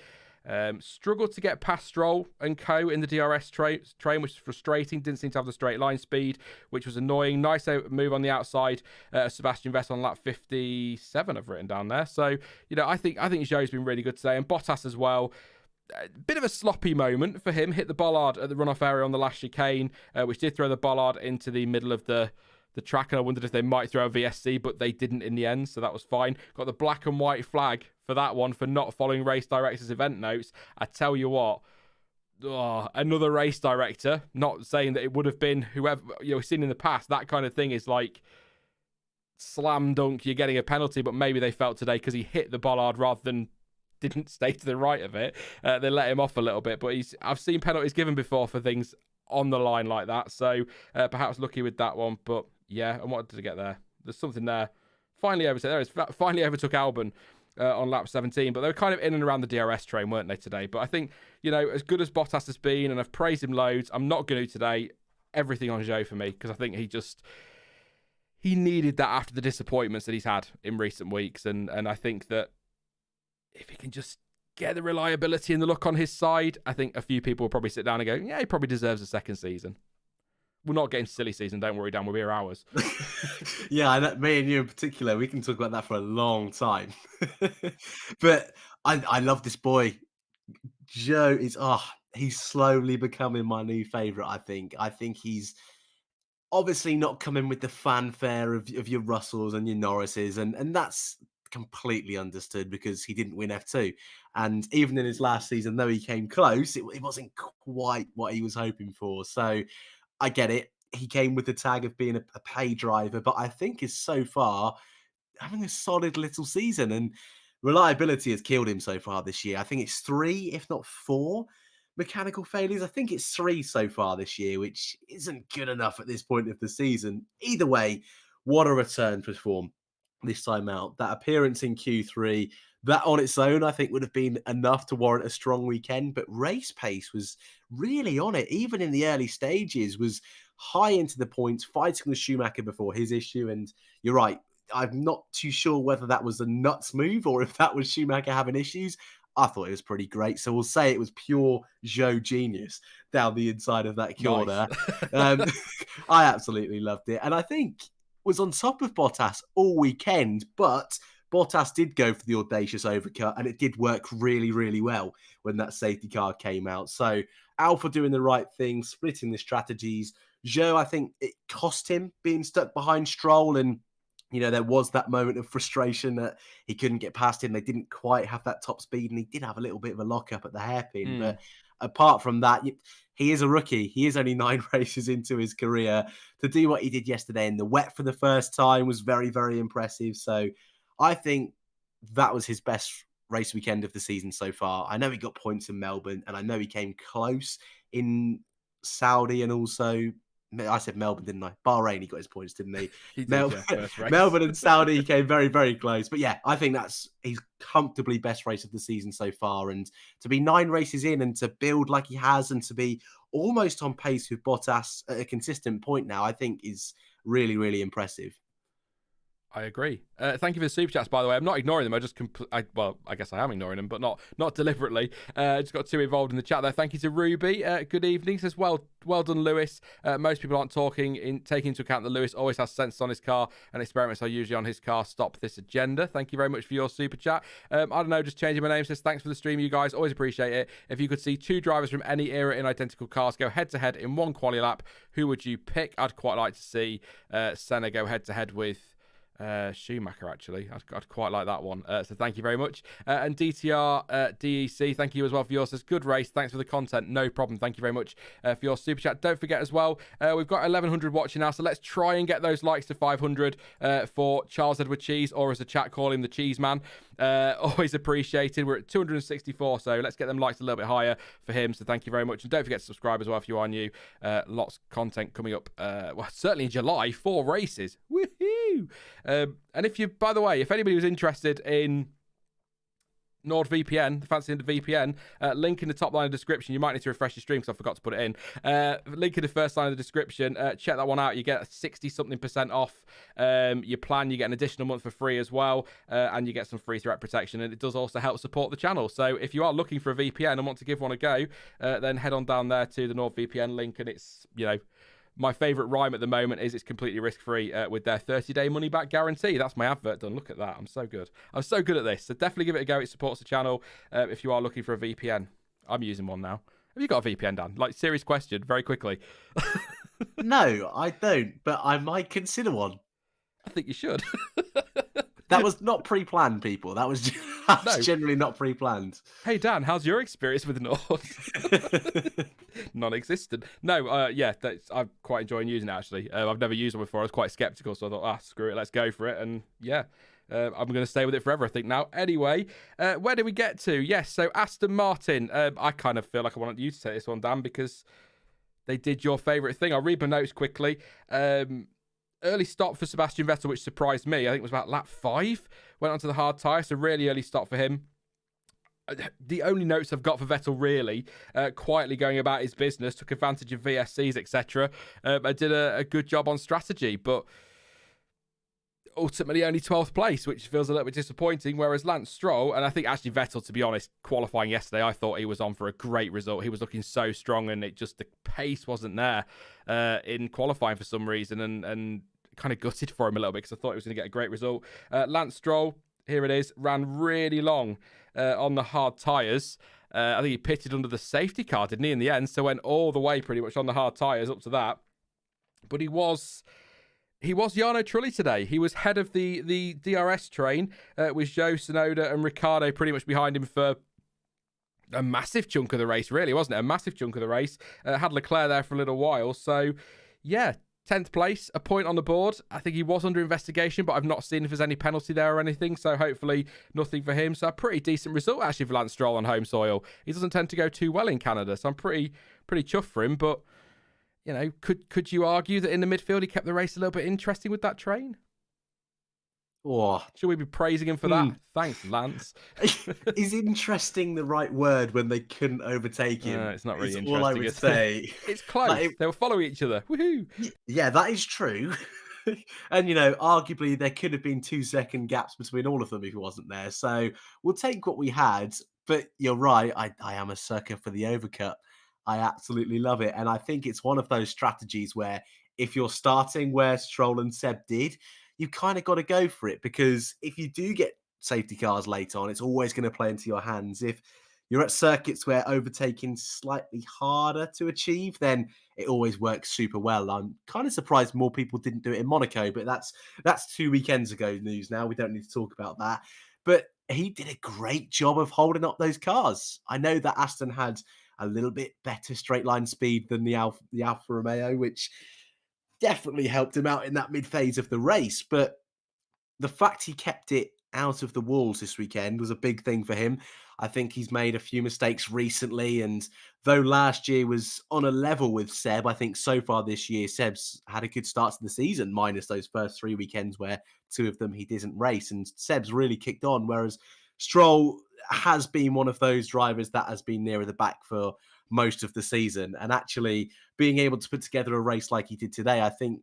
Struggled to get past Stroll and co in the DRS train, which is frustrating. Didn't seem to have the straight line speed, which was annoying. Nice move on the outside. Sebastian Vettel on lap 57, I've written down there. So, I think Zhou's been really good today, and Bottas as well. A bit of a sloppy moment for him. Hit the bollard at the runoff area on the last chicane, which did throw the bollard into the middle of the track, and I wondered if they might throw a VSC, but they didn't in the end, so that was fine. Got the black and white flag for that one for not following race director's event notes. I tell you what, another race director, not saying that it would have been whoever we've seen in the past, that kind of thing is like slam dunk, you're getting a penalty, but maybe they felt today because he hit the bollard rather than didn't stay to the right of it, they let him off a little bit. But I've seen penalties given before for things on the line like that, so perhaps lucky with that one. But yeah, and what did I get there? There's something there. Finally overtook Albon on lap 17, but they were kind of in and around the DRS train, weren't they, today? But I think, as good as Bottas has been, and I've praised him loads, I'm not going to today. Everything on Zhou for me, because I think he needed that after the disappointments that he's had in recent weeks, and I think that if he can just get the reliability and the luck on his side, I think a few people will probably sit down and go, yeah, he probably deserves a second season. We're not getting silly season, don't worry, Dan, we'll be here hours. Yeah, me and you in particular, we can talk about that for a long time. But I love this boy. Zhou is, he's slowly becoming my new favourite, I think. I think he's obviously not coming with the fanfare of your Russells and your Norrises, and that's completely understood because he didn't win F2. And even in his last season, though he came close, it wasn't quite what he was hoping for. So I get it. He came with the tag of being a pay driver, but I think is so far having a solid little season, and reliability has killed him so far this year. I think it's 3, if not 4 mechanical failures. I think it's 3 so far this year, which isn't good enough at this point of the season. Either way, what a return for form this time out. That appearance in Q3, that on its own, I think would have been enough to warrant a strong weekend, but race pace was really on it. Even in the early stages, was high into the points, fighting with Schumacher before his issue. And you're right, I'm not too sure whether that was a nuts move or if that was Schumacher having issues. I thought it was pretty great. So we'll say it was pure Zhou genius down the inside of that corner. Nice. I absolutely loved it. And I think was on top of Bottas all weekend, but Bottas did go for the audacious overcut, and it did work really, really well when that safety car came out. So Alfa doing the right thing, splitting the strategies. Zhou, I think it cost him being stuck behind Stroll, and There was that moment of frustration that he couldn't get past him. They didn't quite have that top speed, and he did have a little bit of a lock-up at the hairpin. Mm. But apart from that, he is a rookie. He is only 9 races into his career. To do what he did yesterday in the wet for the first time was very, very impressive. So I think that was his best race weekend of the season so far. I know he got points in Melbourne, and I know he came close in Saudi, and also I said Melbourne, didn't I? Bahrain, he got his points, didn't he? He did, first race. Melbourne and Saudi, he came very, very close. But yeah, I think that's his comfortably best race of the season so far. And to be 9 races in and to build like he has and to be almost on pace with Bottas at a consistent point now, I think is really, really impressive. I agree. Thank you for the super chats, by the way. I'm not ignoring them. I guess I am ignoring them, but not deliberately. Just got 2 involved in the chat there. Thank you to Ruby. Good evening. Says, well done, Lewis. Most people aren't taking into account that Lewis always has sensors on his car, and experiments are usually on his car. Stop this agenda. Thank you very much for your super chat. I don't know, just changing my name. Says, thanks for the stream, you guys. Always appreciate it. If you could see 2 drivers from any era in identical cars go head-to-head in one quali lap, who would you pick? I'd quite like to see Senna go head-to-head with Schumacher, actually. I'd quite like that one. So thank you very much. And DTR DEC, thank you as well for yours. Says, good race. Thanks for the content. No problem. Thank you very much for your super chat. Don't forget as well, we've got 1,100 watching now, so let's try and get those likes to 500 for Charles Edward Cheese, or as the chat call him, the Cheese Man. Always appreciated. We're at 264, so let's get them likes a little bit higher for him. So thank you very much. And don't forget to subscribe as well if you are new. Lots of content coming up. Certainly in July, 4 races. Woohoo! And by the way, if anybody was interested in NordVPN, fancy the VPN, link in the top line of the description. You might need to refresh your stream because I forgot to put it in. Link in the first line of the description. Check that one out. You get 60-something% off your plan. You get an additional month for free as well, and you get some free threat protection. And it does also help support the channel. So if you are looking for a VPN and want to give one a go, then head on down there to the NordVPN link, and it's, my favourite rhyme at the moment is it's completely risk-free with their 30-day money-back guarantee. That's my advert done. Look at that. I'm so good. I'm so good at this. So definitely give it a go. It supports the channel if you are looking for a VPN. I'm using one now. Have you got a VPN, Dan? Serious question, very quickly. No, I don't, but I might consider one. I think you should. That was not pre-planned, people. That was generally not pre-planned. Hey, Dan, how's your experience with Nord? Non-existent. No, I'm quite enjoying using it, actually. I've never used one before. I was quite skeptical, so I thought, screw it, let's go for it. And yeah, I'm going to stay with it forever, I think, now. Anyway, where did we get to? Yes, so Aston Martin. I kind of feel like I wanted you to take this one, Dan, because they did your favourite thing. I'll read my notes quickly. Early stop for Sebastian Vettel, which surprised me. I think it was about lap 5. Went onto the hard tyre, so really early stop for him. The only notes I've got for Vettel, really, quietly going about his business, took advantage of VSCs, etc. I did a good job on strategy, but ultimately only 12th place, which feels a little bit disappointing, whereas Lance Stroll, and I think actually Vettel, to be honest, qualifying yesterday, I thought he was on for a great result. He was looking so strong, and the pace wasn't there in qualifying for some reason, and kind of gutted for him a little bit because I thought he was going to get a great result. Lance Stroll, here it is, ran really long on the hard tyres. I think he pitted under the safety car, didn't he, in the end? So went all the way pretty much on the hard tyres up to that. But he was Jarno Trulli today. He was head of the DRS train with Joe Tsunoda and Ricciardo pretty much behind him for a massive chunk of the race, really, wasn't it? A massive chunk of the race. Had Leclerc there for a little while. So, yeah, 10th place, a point on the board. I think he was under investigation, but I've not seen if there's any penalty there or anything, so hopefully nothing for him. So a pretty decent result, actually, for Lance Stroll on home soil. He doesn't tend to go too well in Canada, so I'm pretty chuffed for him. But, could you argue that in the midfield he kept the race a little bit interesting with that train? Oh. Should we be praising him for that? Thanks, Lance. Is interesting the right word when they couldn't overtake him? It's not really interesting. All I would say. It's close. They were following each other. Woohoo! Yeah, that is true. And, arguably there could have been 2-second gaps between all of them if he wasn't there. So we'll take what we had. But you're right. I am a sucker for the overcut. I absolutely love it. And I think it's one of those strategies where if you're starting where Stroll and Seb did, you kind of got to go for it, because if you do get safety cars late on, it's always going to play into your hands. If you're at circuits where overtaking's slightly harder to achieve, then it always works super well. I'm kind of surprised more people didn't do it in Monaco, but that's 2 weekends ago news now. We don't need to talk about that. But he did a great job of holding up those cars. I know that Aston had a little bit better straight line speed than the Alfa Romeo, which definitely helped him out in that mid phase of the race. But the fact he kept it out of the walls this weekend was a big thing for him. I think he's made a few mistakes recently, and though last year was on a level with Seb, I think so far this year Seb's had a good start to the season, minus those first 3 weekends where 2 of them he didn't race, and Seb's really kicked on, whereas Stroll has been one of those drivers that has been nearer the back for most of the season, and actually being able to put together a race like he did today, I think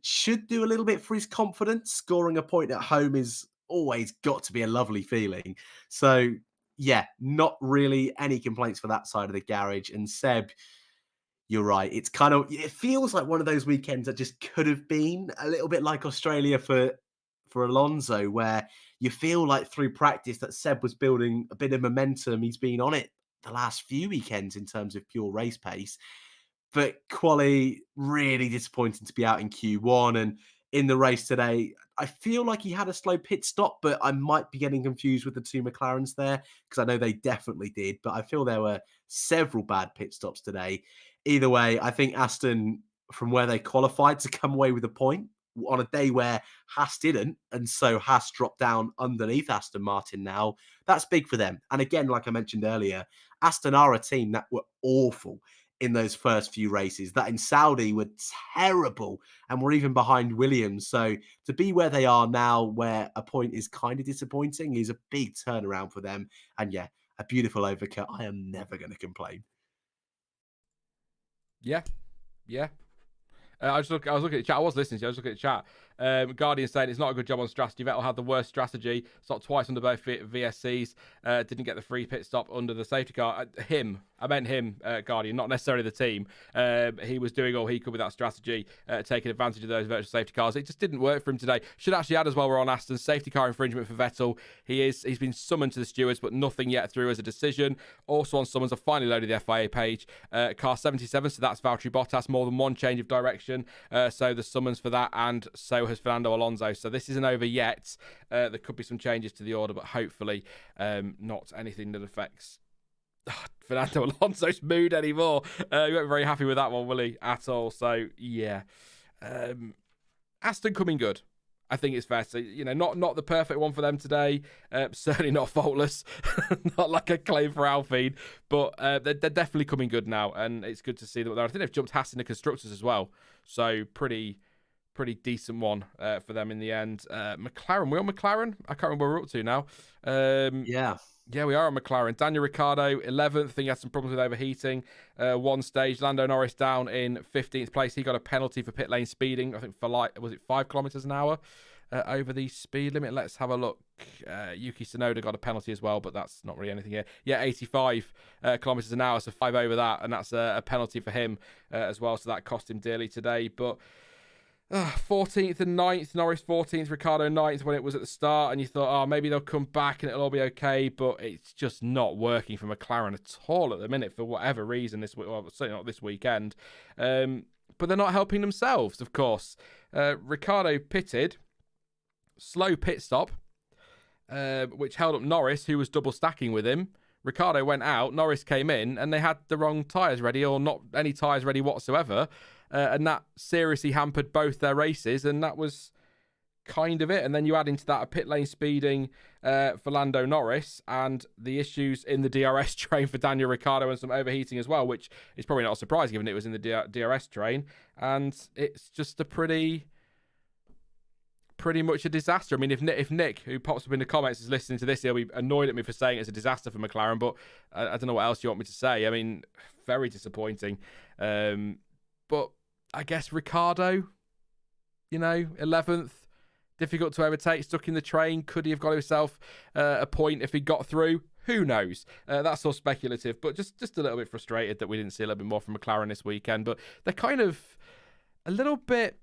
should do a little bit for his confidence. Scoring a point at home is always got to be a lovely feeling. So, yeah, not really any complaints for that side of the garage. And Seb, you're right. It feels like one of those weekends that just could have been a little bit like Australia for Alonso, where you feel like through practice that Seb was building a bit of momentum. He's been on it the last few weekends in terms of pure race pace. But quali, really disappointing to be out in Q1. And in the race today, I feel like he had a slow pit stop, but I might be getting confused with the 2 McLarens there because I know they definitely did. But I feel there were several bad pit stops today. Either way, I think Aston, from where they qualified to come away with a point on a day where Haas didn't, and so Haas dropped down underneath Aston Martin now, that's big for them. And again, like I mentioned earlier, Aston are a team that were awful in those first few races, that in Saudi were terrible and were even behind Williams. So to be where they are now, where a point is kind of disappointing, is a big turnaround for them. And yeah, a beautiful overcut. I am never going to complain. Yeah. I was looking at the chat. I was listening to you. I was looking at the chat. Guardian saying it's not a good job on strategy. Vettel had the worst strategy. Stopped twice under both VSCs. Didn't get the free pit stop under the safety car. I meant him, Guardian, not necessarily the team. He was doing all he could with that strategy, taking advantage of those virtual safety cars. It just didn't work for him today. Should actually add as well, we're on Aston, safety car infringement for Vettel. He's been summoned to the stewards, but nothing yet through as a decision. Also on summons, I finally loaded the FIA page. Car 77, so that's Valtteri Bottas. More than one change of direction. So the summons for that, and so has Fernando Alonso. So this isn't over yet. There could be some changes to the order, but hopefully not anything that affects Fernando Alonso's mood anymore. He won't be very happy with that one, will he? At all. So yeah, Aston coming good. I think it's fair to say, not the perfect one for them today. Certainly not faultless. Not like a claim for Alpine, but they're definitely coming good now, and it's good to see them there. I think they've jumped Haas in the constructors as well, so pretty decent one for them in the end. McLaren, we on McLaren? I can't remember where we're up to now. Yeah, we are on McLaren. Daniel Ricciardo, 11th. I think he had some problems with overheating. One stage. Lando Norris down in 15th place. He got a penalty for pit lane speeding, I think for 5 kilometers an hour over the speed limit. Let's have a look. Yuki Tsunoda got a penalty as well, but that's not really anything here. Yeah, 85 kilometers an hour, so 5 over that, and that's a penalty for him as well, so that cost him dearly today. But 14th and 9th, Norris 14th, Ricciardo 9th when it was at the start, and you thought, maybe they'll come back and it'll all be okay, but it's just not working for McLaren at all at the minute for whatever reason, certainly not this weekend. But they're not helping themselves, of course. Ricciardo pitted, slow pit stop, which held up Norris, who was double stacking with him. Ricciardo went out, Norris came in, and they had the wrong tyres ready, or not any tyres ready whatsoever. And that seriously hampered both their races, and that was kind of it. And then you add into that a pit lane speeding for Lando Norris, and the issues in the DRS train for Daniel Ricciardo, and some overheating as well, which is probably not a surprise given it was in the DRS train. And it's just a pretty much a disaster. I mean, if Nick, who pops up in the comments, is listening to this, he'll be annoyed at me for saying it's a disaster for McLaren, but I don't know what else you want me to say. I mean, very disappointing. But I guess Ricciardo, 11th, difficult to overtake, stuck in the train. Could he have got himself a point if he got through? Who knows? That's all speculative, but just a little bit frustrated that we didn't see a little bit more from McLaren this weekend. But they're kind of a little bit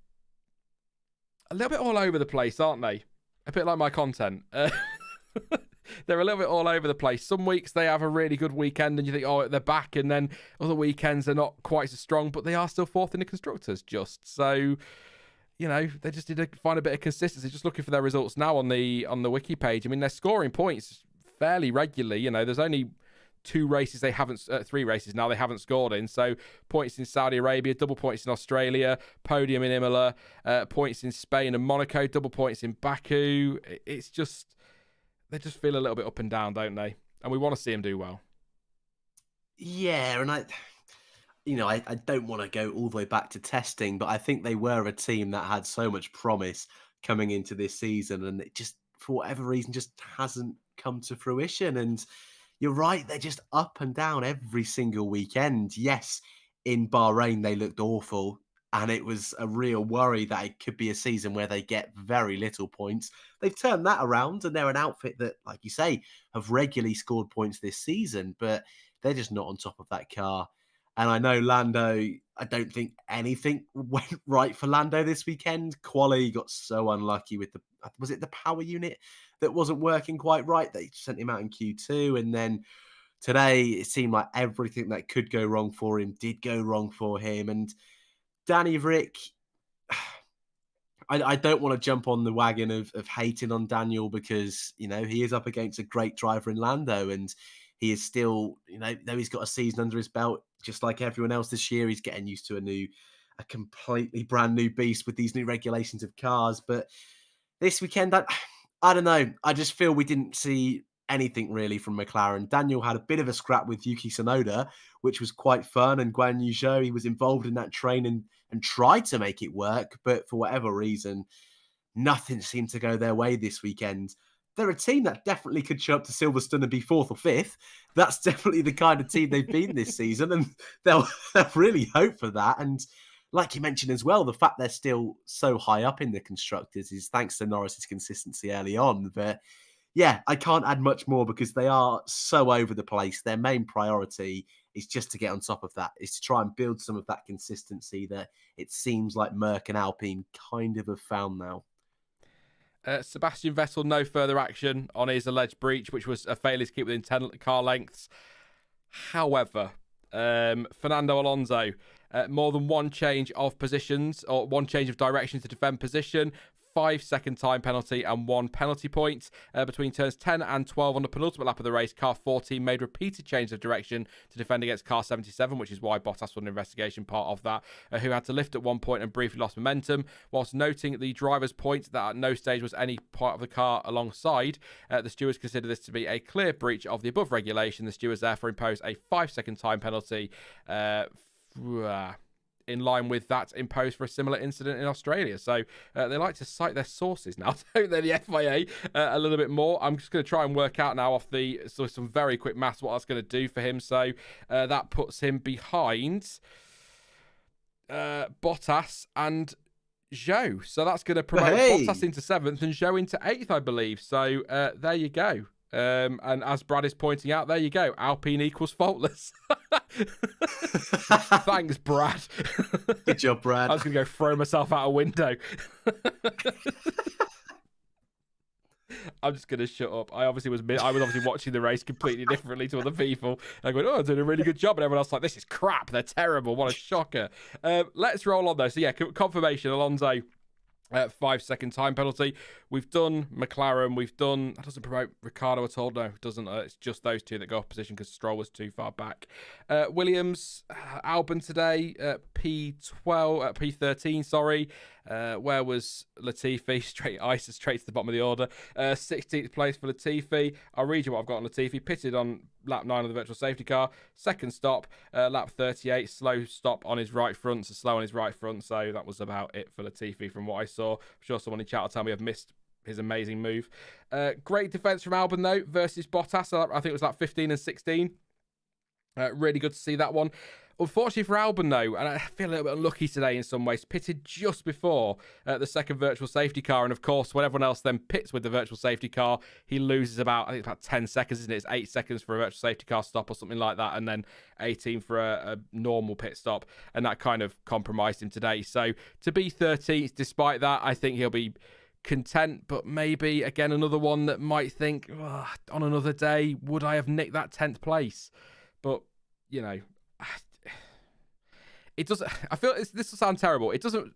all over the place, aren't they? A bit like my content. they're a little bit all over the place. Some weeks they have a really good weekend and you think, oh, they're back. And then other weekends they're not quite so strong, but they are still fourth in the Constructors just. So, you know, they just need to find a bit of consistency. Just looking for their results now on the wiki page. I mean, they're scoring points fairly regularly. You know, there's only 3 races they haven't scored in. So points in Saudi Arabia, double points in Australia, podium in Imola, points in Spain and Monaco, double points in Baku. It's just, they just feel a little bit up and down, don't they? And we want to see them do well. Yeah, and I don't want to go all the way back to testing, but I think they were a team that had so much promise coming into this season, and it just, for whatever reason, just hasn't come to fruition. And you're right, they're just up and down every single weekend. Yes, in Bahrain, they looked awful, and it was a real worry that it could be a season where they get very little points. They've turned that around, and they're an outfit that, like you say, have regularly scored points this season, but they're just not on top of that car. And I know Lando, I don't think anything went right for Lando this weekend. Quali got so unlucky with was it the power unit that wasn't working quite right? They sent him out in Q2. And then today, it seemed like everything that could go wrong for him did go wrong for him. And Danny Rick, I don't want to jump on the wagon of hating on Daniel because, you know, he is up against a great driver in Lando, and he is still, you know, though he's got a season under his belt, just like everyone else this year, he's getting used to a completely brand new beast with these new regulations of cars. But this weekend, I don't know. I just feel we didn't see anything really from McLaren. Daniel had a bit of a scrap with Yuki Tsunoda, which was quite fun. And Guan Yu Zhou, he was involved in that train and tried to make it work. But for whatever reason, nothing seemed to go their way this weekend. They're a team that definitely could show up to Silverstone and be 4th or 5th. That's definitely the kind of team they've been this season, and they'll really hope for that. And like you mentioned as well, the fact they're still so high up in the Constructors is thanks to Norris's consistency early on. But yeah, I can't add much more because they are so over the place. Their main priority is just to get on top of that, is to try and build some of that consistency that it seems like Merck and Alpine kind of have found now. Sebastian Vettel, no further action on his alleged breach, which was a failure to keep within 10 car lengths. However, Fernando Alonso, more than one change of positions or one change of direction to defend position, 5-second time penalty and 1 penalty point. Between turns 10 and 12 on the penultimate lap of the race, car 14 made repeated changes of direction to defend against car 77, which is why Bottas was an investigation part of that, who had to lift at one point and briefly lost momentum, whilst noting the driver's point that at no stage was any part of the car alongside. The stewards consider this to be a clear breach of the above regulation. The stewards therefore imposed a 5-second time penalty in line with that imposed for a similar incident in Australia. So they like to cite their sources now, don't they, the FIA, a little bit more. I'm just going to try and work out now off some very quick maths what that's going to do for him. So that puts him behind Bottas and Zhou. So that's going to promote Bottas into 7th and Zhou into 8th, I believe. So there you go. And as Brad is pointing out, there you go. Alpine equals faultless. Thanks, Brad. Good job, Brad. I was going to go throw myself out a window. I'm just going to shut up. I was obviously watching the race completely differently to other people. I go, oh, I'm doing a really good job. And everyone else like, this is crap. They're terrible. What a shocker. Let's roll on, though. So, yeah, confirmation. Alonso. 5-second time penalty. We've done McLaren. That doesn't promote Ricciardo at all. No, it doesn't. It's just those two that go off position because Stroll was too far back. Williams, Albon today, P13, sorry. Where was Latifi? Straight to the bottom of the order. 16th place for Latifi. I'll read you what I've got on Latifi. Pitted on lap 9 of the virtual safety car. Second stop, lap 38. Slow stop on his right front. So slow on his right front. So that was about it for Latifi from what I saw. I'm sure someone in chat will tell me I've missed his amazing move. Great defense from Albon, though, versus Bottas. I think it was like 15 and 16. Really good to see that one. Unfortunately for Albon, though, and I feel a little bit unlucky today in some ways, pitted just before the second virtual safety car. And, of course, when everyone else then pits with the virtual safety car, he loses I think it's about 10 seconds, isn't it? It's 8 seconds for a virtual safety car stop or something like that, and then 18 for a normal pit stop. And that kind of compromised him today. So to be 13th, despite that, I think he'll be content, but maybe again another one that might think, on another day, would I have nicked that 10th place? But it doesn't. I feel this will sound terrible. It doesn't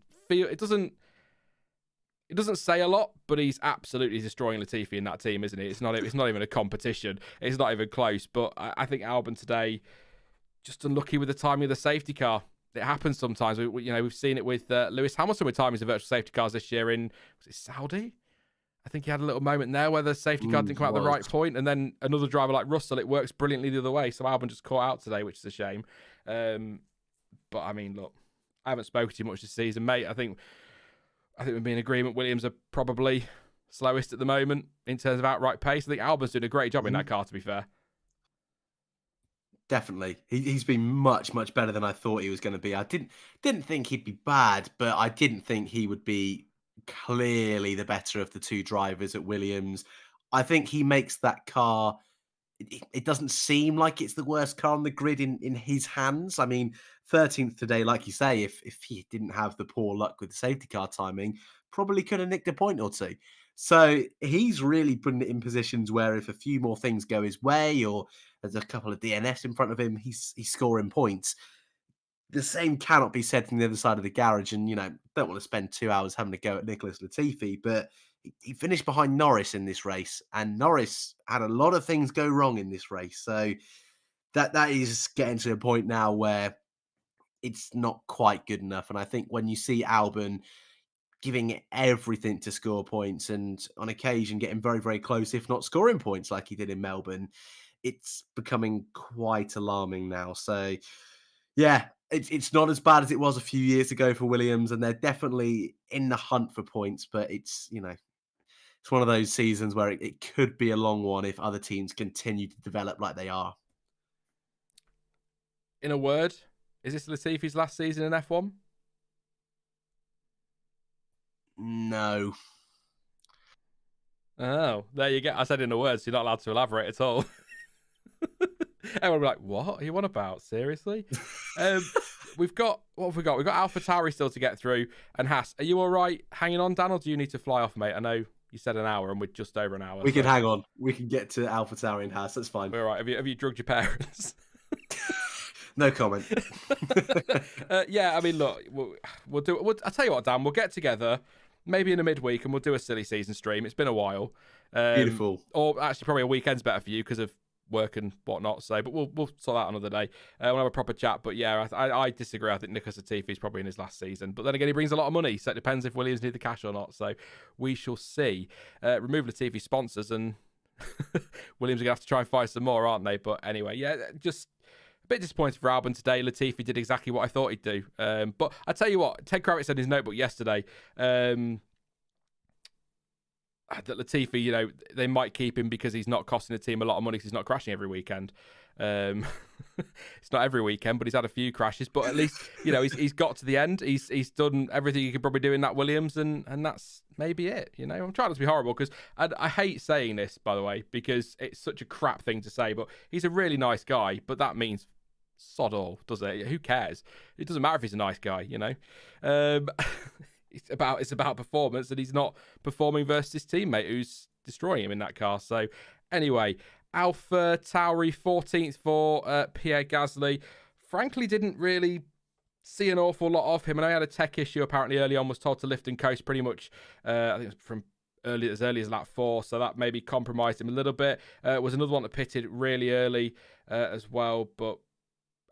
say a lot, but he's absolutely destroying Latifi in that team, isn't he? It's not even a competition. It's not even close. But I think Albon today just unlucky with the timing of the safety car. It happens sometimes. We've seen it with Lewis Hamilton with timings of virtual safety cars this year in, was it Saudi? I think he had a little moment there where the safety car didn't come out at the right point, and then another driver like Russell, it works brilliantly the other way. So Albon just caught out today, which is a shame. But I mean, look, I haven't spoken to you much this season, mate. I think we'd be in agreement. Williams are probably slowest at the moment in terms of outright pace. I think Albon's doing a great job in that car, to be fair. Definitely. He's been much, much better than I thought he was going to be. I didn't think he'd be bad, but I didn't think he would be clearly the better of the two drivers at Williams. I think he makes that car, it doesn't seem like it's the worst car on the grid in his hands. I mean, 13th today, like you say, if he didn't have the poor luck with the safety car timing, probably could have nicked a point or two. So he's really putting it in positions where if a few more things go his way or there's a couple of DNFs in front of him, he's scoring points. The same cannot be said from the other side of the garage. And, don't want to spend 2 hours having to go at Nicholas Latifi, but he finished behind Norris in this race. And Norris had a lot of things go wrong in this race. So that is getting to a point now where it's not quite good enough. And I think when you see Albon giving it everything to score points and on occasion getting very, very close, if not scoring points like he did in Melbourne, it's becoming quite alarming now. So, yeah, it's not as bad as it was a few years ago for Williams, and they're definitely in the hunt for points, but it's one of those seasons where it could be a long one if other teams continue to develop like they are. In a word, is this Latifi's last season in F1? No. Oh, there you go. I said in a word, so you're not allowed to elaborate at all. Everyone will be like, what are you on about? Seriously? We've got, what have we got? We've got Alpha Tauri still to get through, and Haas. Are you all right hanging on, Dan, or do you need to fly off, mate? I know you said an hour, and we're just over an hour. We can hang on. We can get to Alpha Tauri and Haas. That's fine. We're all right. Have you drugged your parents? No comment. Yeah, I mean, look, we'll do. I'll tell you what, Dan. We'll get together, maybe in a midweek, and we'll do a silly season stream. It's been a while. Beautiful. Or actually, probably a weekend's better for you because of work and whatnot. So, but we'll sort that another day. We'll have a proper chat. But yeah, I disagree. I think Nicholas Latifi is probably in his last season. But then again, he brings a lot of money, so it depends if Williams need the cash or not. So we shall see. Remove Latifi sponsors, and Williams are gonna have to try and find some more, aren't they? But anyway, yeah, just a bit disappointed for Albon today. Latifi did exactly what I thought he'd do. But I tell you what, Ted Kravitz said in his notebook yesterday that Latifi, they might keep him because he's not costing the team a lot of money because he's not crashing every weekend. It's not every weekend, but he's had a few crashes. But at least, he's got to the end. He's done everything he could probably do in that Williams, and that's maybe it. I'm trying not to be horrible because I hate saying this, by the way, because it's such a crap thing to say. But he's a really nice guy, but that means sod all, does it? Who cares? It doesn't matter if he's a nice guy, It's about performance, and he's not performing versus his teammate who's destroying him in that car. So anyway, Alpha Tauri 14th for Pierre Gasly. Frankly, didn't really see an awful lot of him. And I had a tech issue apparently early on, was told to lift and coast pretty much. I think it was from as early as lap 4, so that maybe compromised him a little bit. Was another one that pitted really early as well, but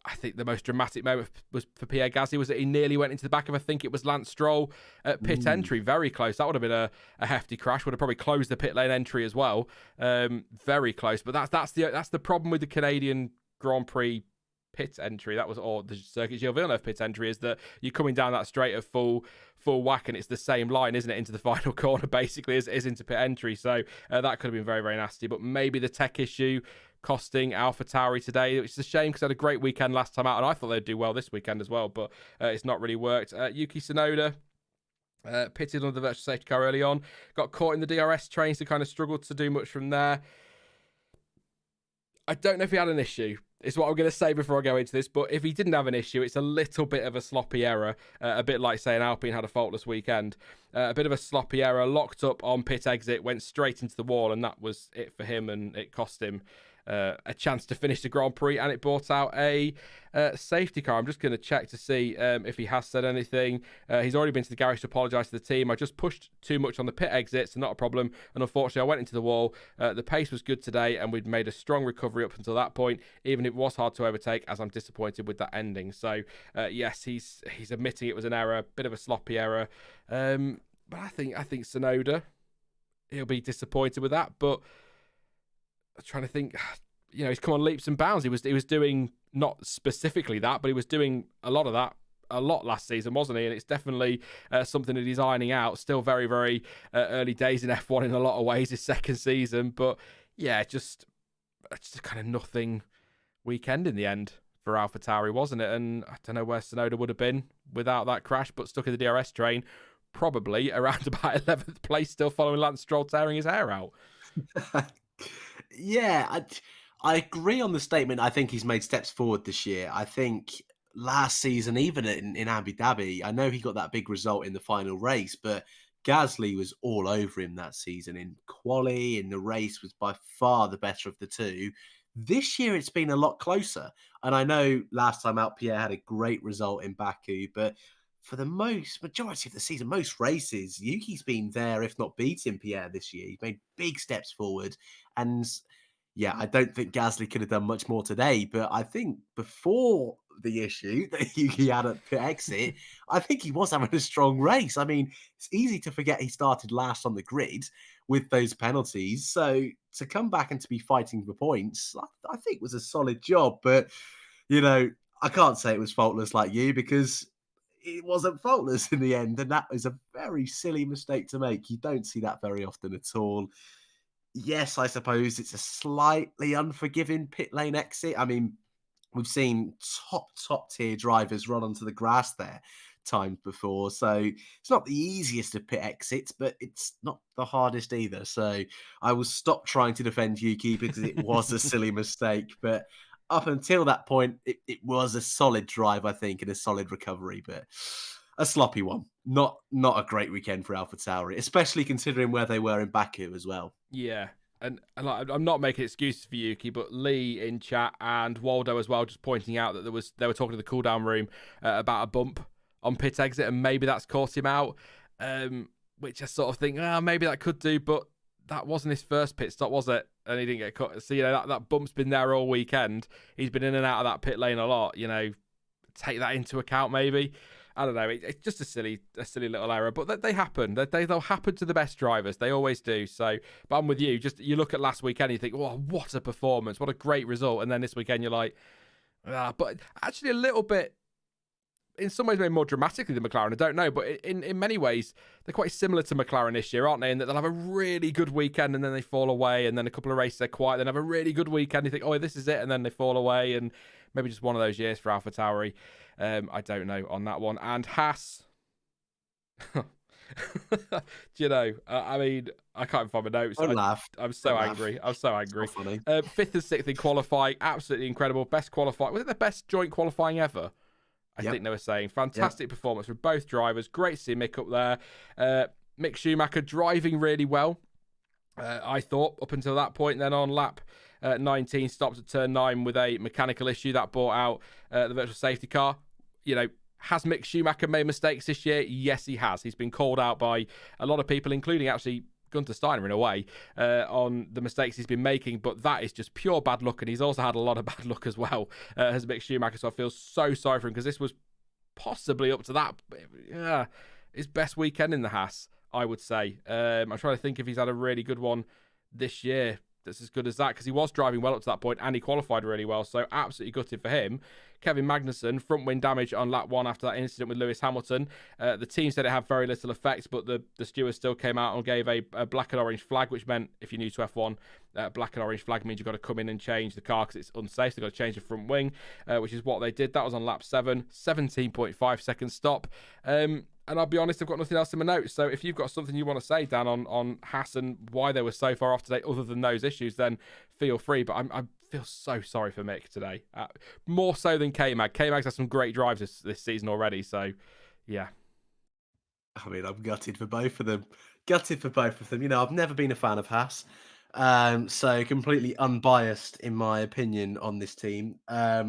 I think the most dramatic moment was for Pierre Gasly was that he nearly went into the back of, I think it was Lance Stroll at pit entry. Very close. That would have been a hefty crash. Would have probably closed the pit lane entry as well. Very close. But that's the problem with the Canadian Grand Prix pit entry. That was all the Circuit Gilles Villeneuve pit entry, is that you're coming down that straight of full whack, and it's the same line, isn't it, into the final corner basically as into pit entry. So that could have been very, very nasty. But maybe the tech issue costing Alpha Tauri today, which is a shame because they had a great weekend last time out, and I thought they'd do well this weekend as well, but it's not really worked. Yuki Tsunoda pitted under the virtual safety car early on, got caught in the DRS trains, so kind of struggled to do much from there. I don't know if he had an issue, It's what I'm going to say before I go into this, but if he didn't have an issue, it's a little bit of a sloppy error, a bit like saying Alpine had a faultless weekend. A bit of a sloppy error, locked up on pit exit, went straight into the wall, and that was it for him, and it cost him a chance to finish the Grand Prix, and it brought out a safety car. I'm just going to check to see if he has said anything. He's already been to the garage to apologise to the team. I just pushed too much on the pit exit, so not a problem. And unfortunately, I went into the wall. The pace was good today, and we'd made a strong recovery up until that point, even if it was hard to overtake, as I'm disappointed with that ending. So, yes, he's admitting it was an error, bit of a sloppy error. But I think Tsunoda, he'll be disappointed with that, but I'm trying to think, he's come on leaps and bounds. He was doing not specifically that, but he was doing a lot of that a lot last season, wasn't he? And it's definitely something that he's ironing out. Still very, very early days in F1 in a lot of ways, his second season. But yeah, just a kind of nothing weekend in the end for AlphaTauri, wasn't it? And I don't know where Tsunoda would have been without that crash, but stuck in the DRS train, probably around about 11th place, still following Lance Stroll tearing his hair out. Yeah, I agree on the statement. I think he's made steps forward this year. I think last season, even in Abu Dhabi, I know he got that big result in the final race, but Gasly was all over him that season in quali, in the race, was by far the better of the two. This year, it's been a lot closer. And I know last time out, Pierre had a great result in Baku, but for the majority of the season, most races, Yuki's been there, if not beating Pierre this year. He's made big steps forward. And yeah, I don't think Gasly could have done much more today, but I think before the issue that Yuki had at pit exit, I think he was having a strong race. I mean, it's easy to forget he started last on the grid with those penalties. So to come back and to be fighting for points, I think was a solid job. But, I can't say it was faultless like you, because it wasn't faultless in the end. And that was a very silly mistake to make. You don't see that very often at all. Yes, I suppose it's a slightly unforgiving pit lane exit. I mean, we've seen top tier drivers run onto the grass there times before. So it's not the easiest of pit exits, but it's not the hardest either. So I will stop trying to defend Yuki because it was a silly mistake. But up until that point, it was a solid drive, I think, and a solid recovery, but a sloppy one. Not a great weekend for AlphaTauri, especially considering where they were in Baku as well. Yeah, and I'm not making excuses for Yuki, but Lee in chat and Waldo as well, just pointing out that they were talking to the cool-down room about a bump on pit exit, and maybe that's caught him out, which I sort of think, maybe that could do, but that wasn't his first pit stop, was it? And he didn't get cut. So, that bump's been there all weekend. He's been in and out of that pit lane a lot, take that into account maybe. I don't know. It's just a silly little error, but they happen. They'll happen to the best drivers. They always do. So, but I'm with you. Just you look at last weekend, you think, "Oh, what a performance! What a great result!" And then this weekend, you're like, But actually, a little bit. In some ways, maybe more dramatically than McLaren. I don't know, but in many ways, they're quite similar to McLaren this year, aren't they? In that they'll have a really good weekend and then they fall away, and then a couple of races they're quiet, then have a really good weekend. You think, oh, this is it, and then they fall away, and maybe just one of those years for AlphaTauri. I don't know on that one. And Haas, I mean, I can't even find my notes. I'm so angry. I'm so angry. Fifth and sixth in qualifying, absolutely incredible. Best qualifying. Was it the best joint qualifying ever? I think they were saying. Fantastic performance from both drivers. Great to see Mick up there. Mick Schumacher driving really well, I thought, up until that point. Then on lap 19, stopped at turn 9 with a mechanical issue that brought out the virtual safety car. Has Mick Schumacher made mistakes this year? Yes, he has. He's been called out by a lot of people, including actually Gunter Steiner in a way, on the mistakes he's been making, but that is just pure bad luck, and he's also had a lot of bad luck as well, as Mick Schumacher, so I feel so sorry for him, because this was possibly up to that, his best weekend in the Haas, I would say. I'm trying to think if he's had a really good one this year that's as good as that, because he was driving well up to that point, and he qualified really well, so absolutely gutted for him. Kevin Magnussen, front wing damage on lap 1 after that incident with Lewis Hamilton. The team said it had very little effect, but the stewards still came out and gave a black and orange flag, which meant, if you're new to F1, black and orange flag means you've got to come in and change the car because it's unsafe. They've got to change the front wing, which is what they did. That was on lap 7, 17.5 second stop. And I'll be honest, I've got nothing else in my notes. So if you've got something you want to say, Dan, on Haas and why they were so far off today, other than those issues, then feel free. But I'm feel so sorry for Mick today. More so than K-Mag. K-Mag's had some great drives this season already, so yeah. I mean, I'm gutted for both of them. You know, I've never been a fan of Haas. So completely unbiased in my opinion on this team. But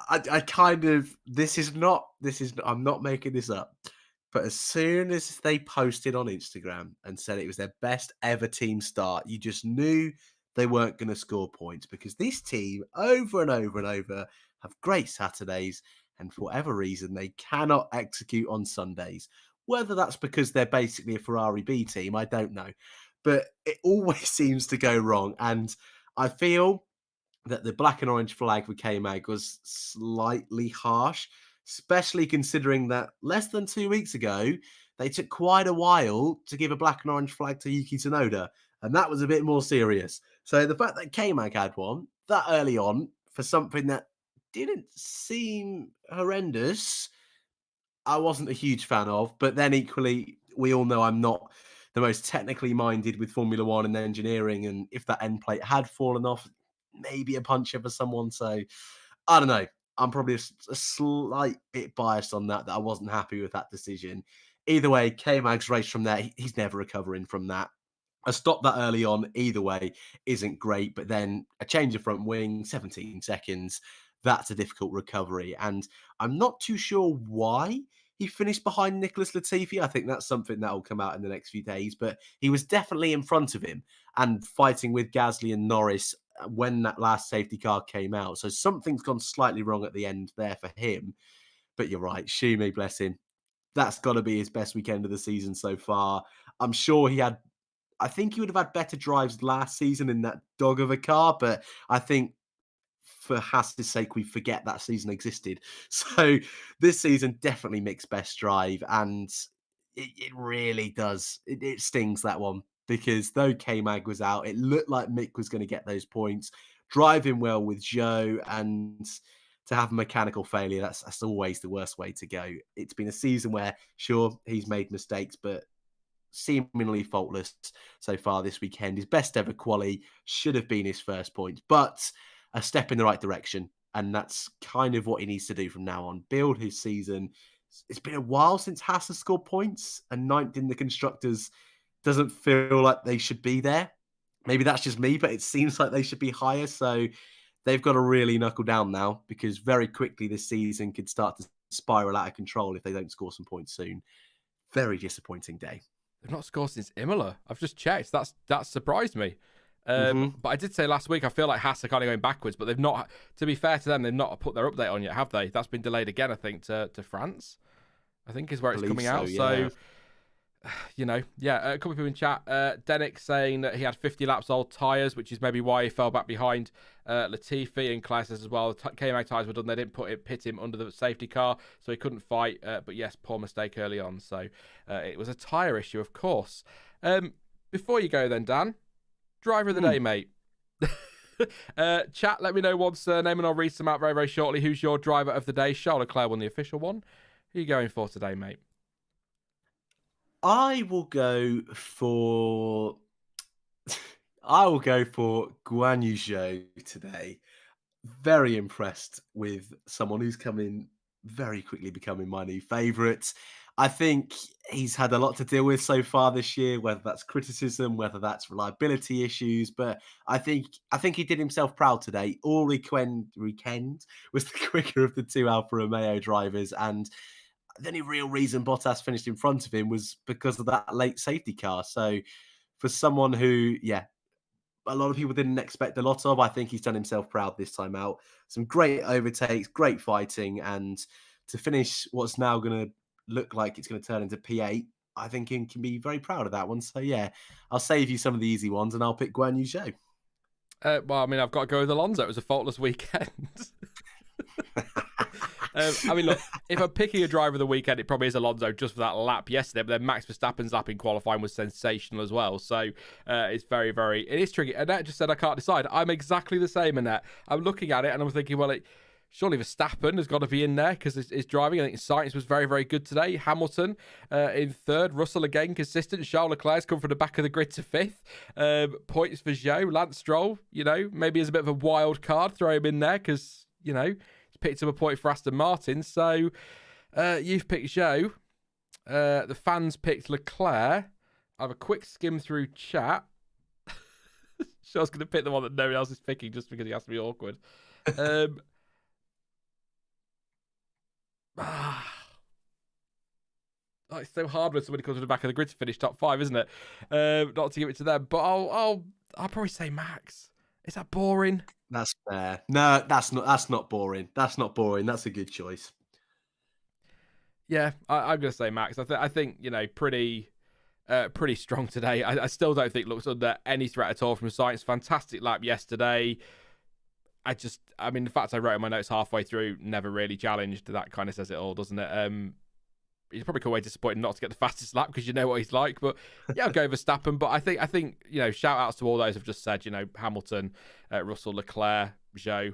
I kind of I'm not making this up. But as soon as they posted on Instagram and said it was their best ever team start, you just knew they weren't going to score points, because this team over and over and over have great Saturdays, and for whatever reason they cannot execute on Sundays. Whether that's because they're basically a Ferrari B team, I don't know. But it always seems to go wrong, and I feel that the black and orange flag for K-Mag was slightly harsh, especially considering that less than 2 weeks ago, they took quite a while to give a black and orange flag to Yuki Tsunoda, and that was a bit more serious. So the fact that K-Mag had one that early on for something that didn't seem horrendous, I wasn't a huge fan of. But then equally, we all know I'm not the most technically minded with Formula One and engineering, and if that end plate had fallen off, maybe a puncher for someone. So I don't know. I'm probably a slight bit biased on that I wasn't happy with that decision. Either way, K-Mag's race from there, he's never recovering from that. A stop that early on, either way, isn't great. But then a change of front wing, 17 seconds, that's a difficult recovery. And I'm not too sure why he finished behind Nicholas Latifi. I think that's something that will come out in the next few days. But he was definitely in front of him and fighting with Gasly and Norris when that last safety car came out. So something's gone slightly wrong at the end there for him. But you're right, Schumi, bless him. That's got to be his best weekend of the season so far. I'm sure I think he would have had better drives last season in that dog of a car, but I think for Haas's sake, we forget that season existed. So this season, definitely Mick's best drive, and it really does. It stings, that one, because though K-Mag was out, it looked like Mick was going to get those points, driving well with Joe, and to have a mechanical failure, that's always the worst way to go. It's been a season where, sure, he's made mistakes, but seemingly faultless so far this weekend. His best ever quali should have been his first point, but a step in the right direction. And that's kind of what he needs to do from now on. Build his season. It's been a while since Haas has scored points, and ninth in the Constructors doesn't feel like they should be there. Maybe that's just me, but it seems like they should be higher. So they've got to really knuckle down now, because very quickly this season could start to spiral out of control if they don't score some points soon. Very disappointing day. They've not scored since Imola. I've just checked. That surprised me. But I did say last week, I feel like Haas are kind of going backwards, but they've not, to be fair to them, they've not put their update on yet, have they? That's been delayed again, I think, to France, I think is where it's coming out. Yeah. So, you know, yeah, a couple of people in chat. Denick saying that he had 50 laps old tyres, which is maybe why he fell back behind Latifi, and Claire says as well, K-Mag tyres were done. They didn't pit him under the safety car, so he couldn't fight. But yes, poor mistake early on. So it was a tyre issue, of course. Before you go then, Dan, driver of the day, mate. Chat, let me know one surname and I'll read some out very, very shortly. Who's your driver of the day? Charles Leclerc won the official one. Who are you going for today, mate? I will go for Guan Yu Zhou today. Very impressed with someone who's very quickly becoming my new favourite. I think he's had a lot to deal with so far this year, whether that's criticism, whether that's reliability issues, but I think he did himself proud today. All weekend was the quicker of the two Alfa Romeo drivers, and the only real reason Bottas finished in front of him was because of that late safety car. So for someone who, a lot of people didn't expect a lot of, I think he's done himself proud this time out. Some great overtakes, great fighting, and to finish what's now going to look like it's going to turn into P8, I think he can be very proud of that one. So yeah, I'll save you some of the easy ones and I'll pick Guan Yu Zhou. Well, I mean, I've got to go with Alonso. It was a faultless weekend. I mean, look, if I'm picking a driver of the weekend, it probably is Alonso just for that lap yesterday. But then Max Verstappen's lap in qualifying was sensational as well. So it's very, very, it is tricky. Annette just said, I can't decide. I'm exactly the same, Annette. I'm looking at it and I'm thinking, well, Surely Verstappen has got to be in there because his driving. I think Sainz was very, very good today. Hamilton in third. Russell again, consistent. Charles Leclerc's come from the back of the grid to fifth. Points for Zhou. Lance Stroll, maybe as a bit of a wild card. Throw him in there because, he's picked up a point for Aston Martin. So you've picked Zhou. The fans picked Leclerc. I have a quick skim through chat. Charles going to pick the one that no one else is picking just because he has to be awkward. It's so hard when somebody comes to the back of the grid to finish top 5, isn't it? Not to give it to them, but I'll probably say Max. Is that boring? That's fair. No, that's not boring. That's not boring. That's a good choice. Yeah, I'm going to say Max. I think pretty strong today. I still don't think looks under any threat at all from Sainz. Fantastic lap yesterday. The fact I wrote in my notes halfway through, never really challenged, that kind of says it all, doesn't it? He's probably quite disappointed not to get the fastest lap because you know what he's like. But yeah, I'll go Verstappen. But I think shout outs to all those I've just said. Hamilton, Russell, Leclerc, Zhou.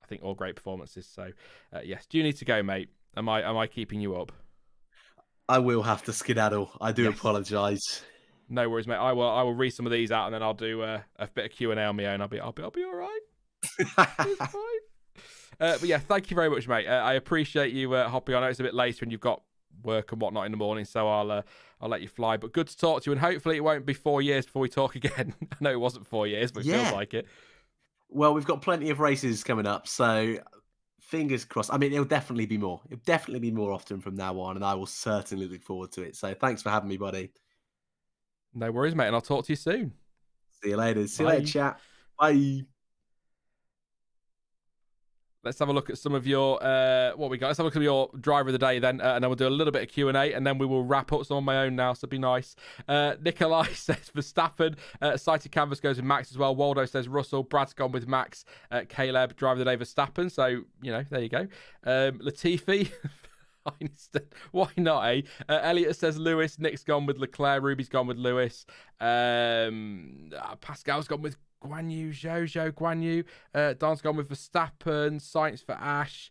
I think all great performances. So yes, do you need to go, mate? Am I keeping you up? I will have to skedaddle. I do apologise. No worries, mate. I will read some of these out and then I'll do a bit of Q&A on my own. I'll be all right. It's fine. But yeah, thank you very much, mate. I appreciate you hopping on. It's a bit later and you've got work and whatnot in the morning, so I'll let you fly. But good to talk to you, and hopefully it won't be 4 years before we talk again. I know it wasn't 4 years, but it feels like it. Well, we've got plenty of races coming up, so fingers crossed. It'll definitely be more. It'll definitely be more often from now on, and I will certainly look forward to it. So thanks for having me, buddy. No worries, mate, and I'll talk to you soon. See you later. See you later, chat. Bye. Let's have a look at some of your what we got. Let's have a look at your driver of the day then, and then we'll do a little bit of Q&A, and then we will wrap up some on my own now, so be nice. Nikolai says Verstappen. Cited Canvas goes with Max as well. Waldo says Russell. Brad's gone with Max. Caleb, driver of the day, Verstappen. So, there you go. Latifi. Why not, eh? Elliot says Lewis. Nick's gone with Leclerc. Ruby's gone with Lewis. Pascal's gone with Guan Yu, Zhou, Guan Yu. Don's gone with Verstappen. Sainz for Ash.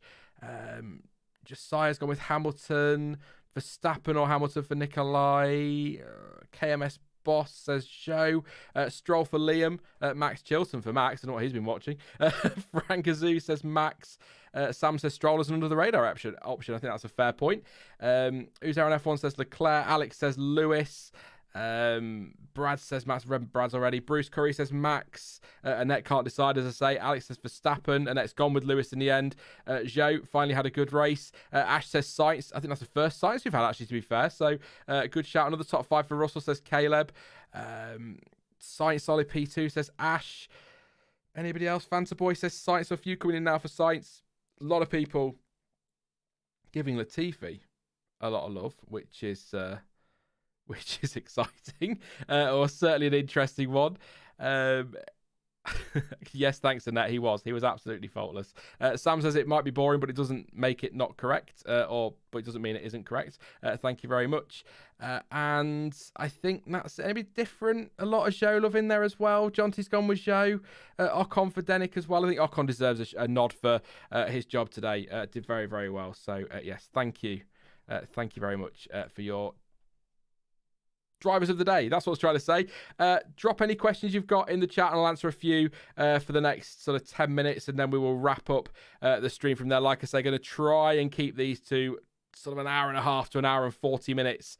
Josiah's gone with Hamilton. Verstappen or Hamilton for Nikolai. KMS Boss says Zhou. Stroll for Liam. Max Chilton for Max. I don't know what he's been watching. Frank Azoo says Max. Sam says Stroll is an under the radar option. I think that's a fair point. Who's there on F1 says Leclerc. Alex says Lewis. Brad says Max. Brad's already. Bruce Curry says Max. Annette can't decide, as I say. Alex says Verstappen. Annette's gone with Lewis in the end. Zhou finally had a good race. Ash says Sainz. I think that's the first Sainz we've had, actually, to be fair. So good shout. Another top 5 for Russell, says Caleb. Sainz Solid P2 says Ash. Anybody else? Fanta Boy says Sainz. So a few coming in now for Sainz. A lot of people giving Latifi a lot of love, which is exciting, or certainly an interesting one. Yes, thanks, Annette. He was absolutely faultless. Sam says it might be boring, but it doesn't make it not correct, but it doesn't mean it isn't correct. Thank you very much. And I think that's maybe different. A lot of Zhou love in there as well. Jonty's gone with Zhou. Ocon for Denick as well. I think Ocon deserves a nod for his job today. Did very, very well. So yes, thank you. Thank you very much for your drivers of the day. That's what I was trying to say. Drop any questions you've got in the chat and I'll answer a few for the next sort of 10 minutes, and then we will wrap up the stream from there. Like I say, going to try and keep these to sort of an hour and a half to an hour and 40 minutes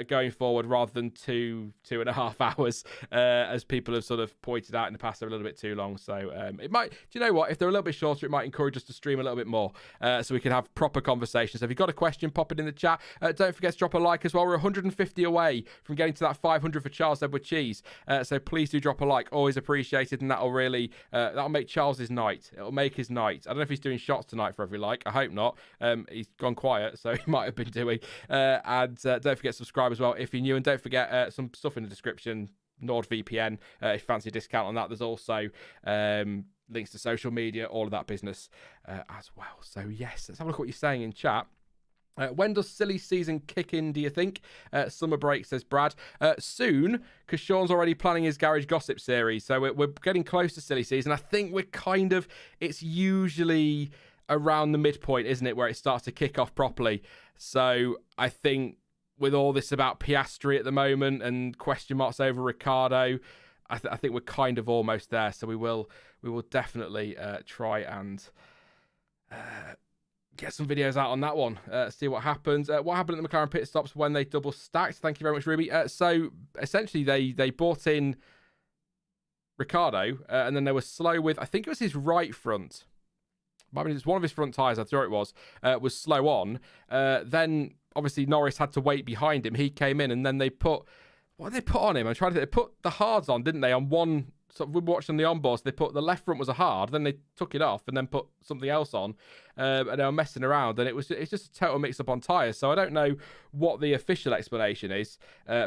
going forward, rather than 2.5 hours, as people have sort of pointed out in the past. They're a little bit too long. So it might, do you know what? If they're a little bit shorter, it might encourage us to stream a little bit more, so we can have proper conversations. So if you've got a question, pop it in the chat. Don't forget to drop a like as well. We're 150 away from getting to that 500 for Charles Edward Cheese. So please do drop a like. Always appreciated, and that'll really that'll make Charles's night. It'll make his night. I don't know if he's doing shots tonight for every like. I hope not. He's gone quiet, so he might have been doing. And don't forget to subscribe as well if you're new, and don't forget some stuff in the description. NordVPN, if you fancy a discount on that. There's also links to social media, all of that business as well. So yes, let's have a look at what you're saying in chat. When does silly season kick in, do you think? Summer break, says Brad. Soon, because Sean's already planning his Garage Gossip series. So we're getting close to silly season. I think we're it's usually around the midpoint, isn't it, where it starts to kick off properly. So I think with all this about Piastri at the moment and question marks over Ricciardo, I think we're kind of almost there. So we will definitely try and get some videos out on that one. See what happens. What happened at the McLaren pit stops when they double stacked? Thank you very much, Ruby. So essentially, they brought in Ricciardo, and then they were slow with, I think it was his right front. I mean, it's one of his front tyres, I thought it was slow on. Then, obviously, Norris had to wait behind him. He came in, and then they put... What did they put on him? I'm trying to think. They put the hards on, didn't they? On one... So we watched on the onboards, they put the left front was a hard, then they took it off and then put something else on, and they were messing around, and it's just a total mix-up on tyres. So I don't know what the official explanation is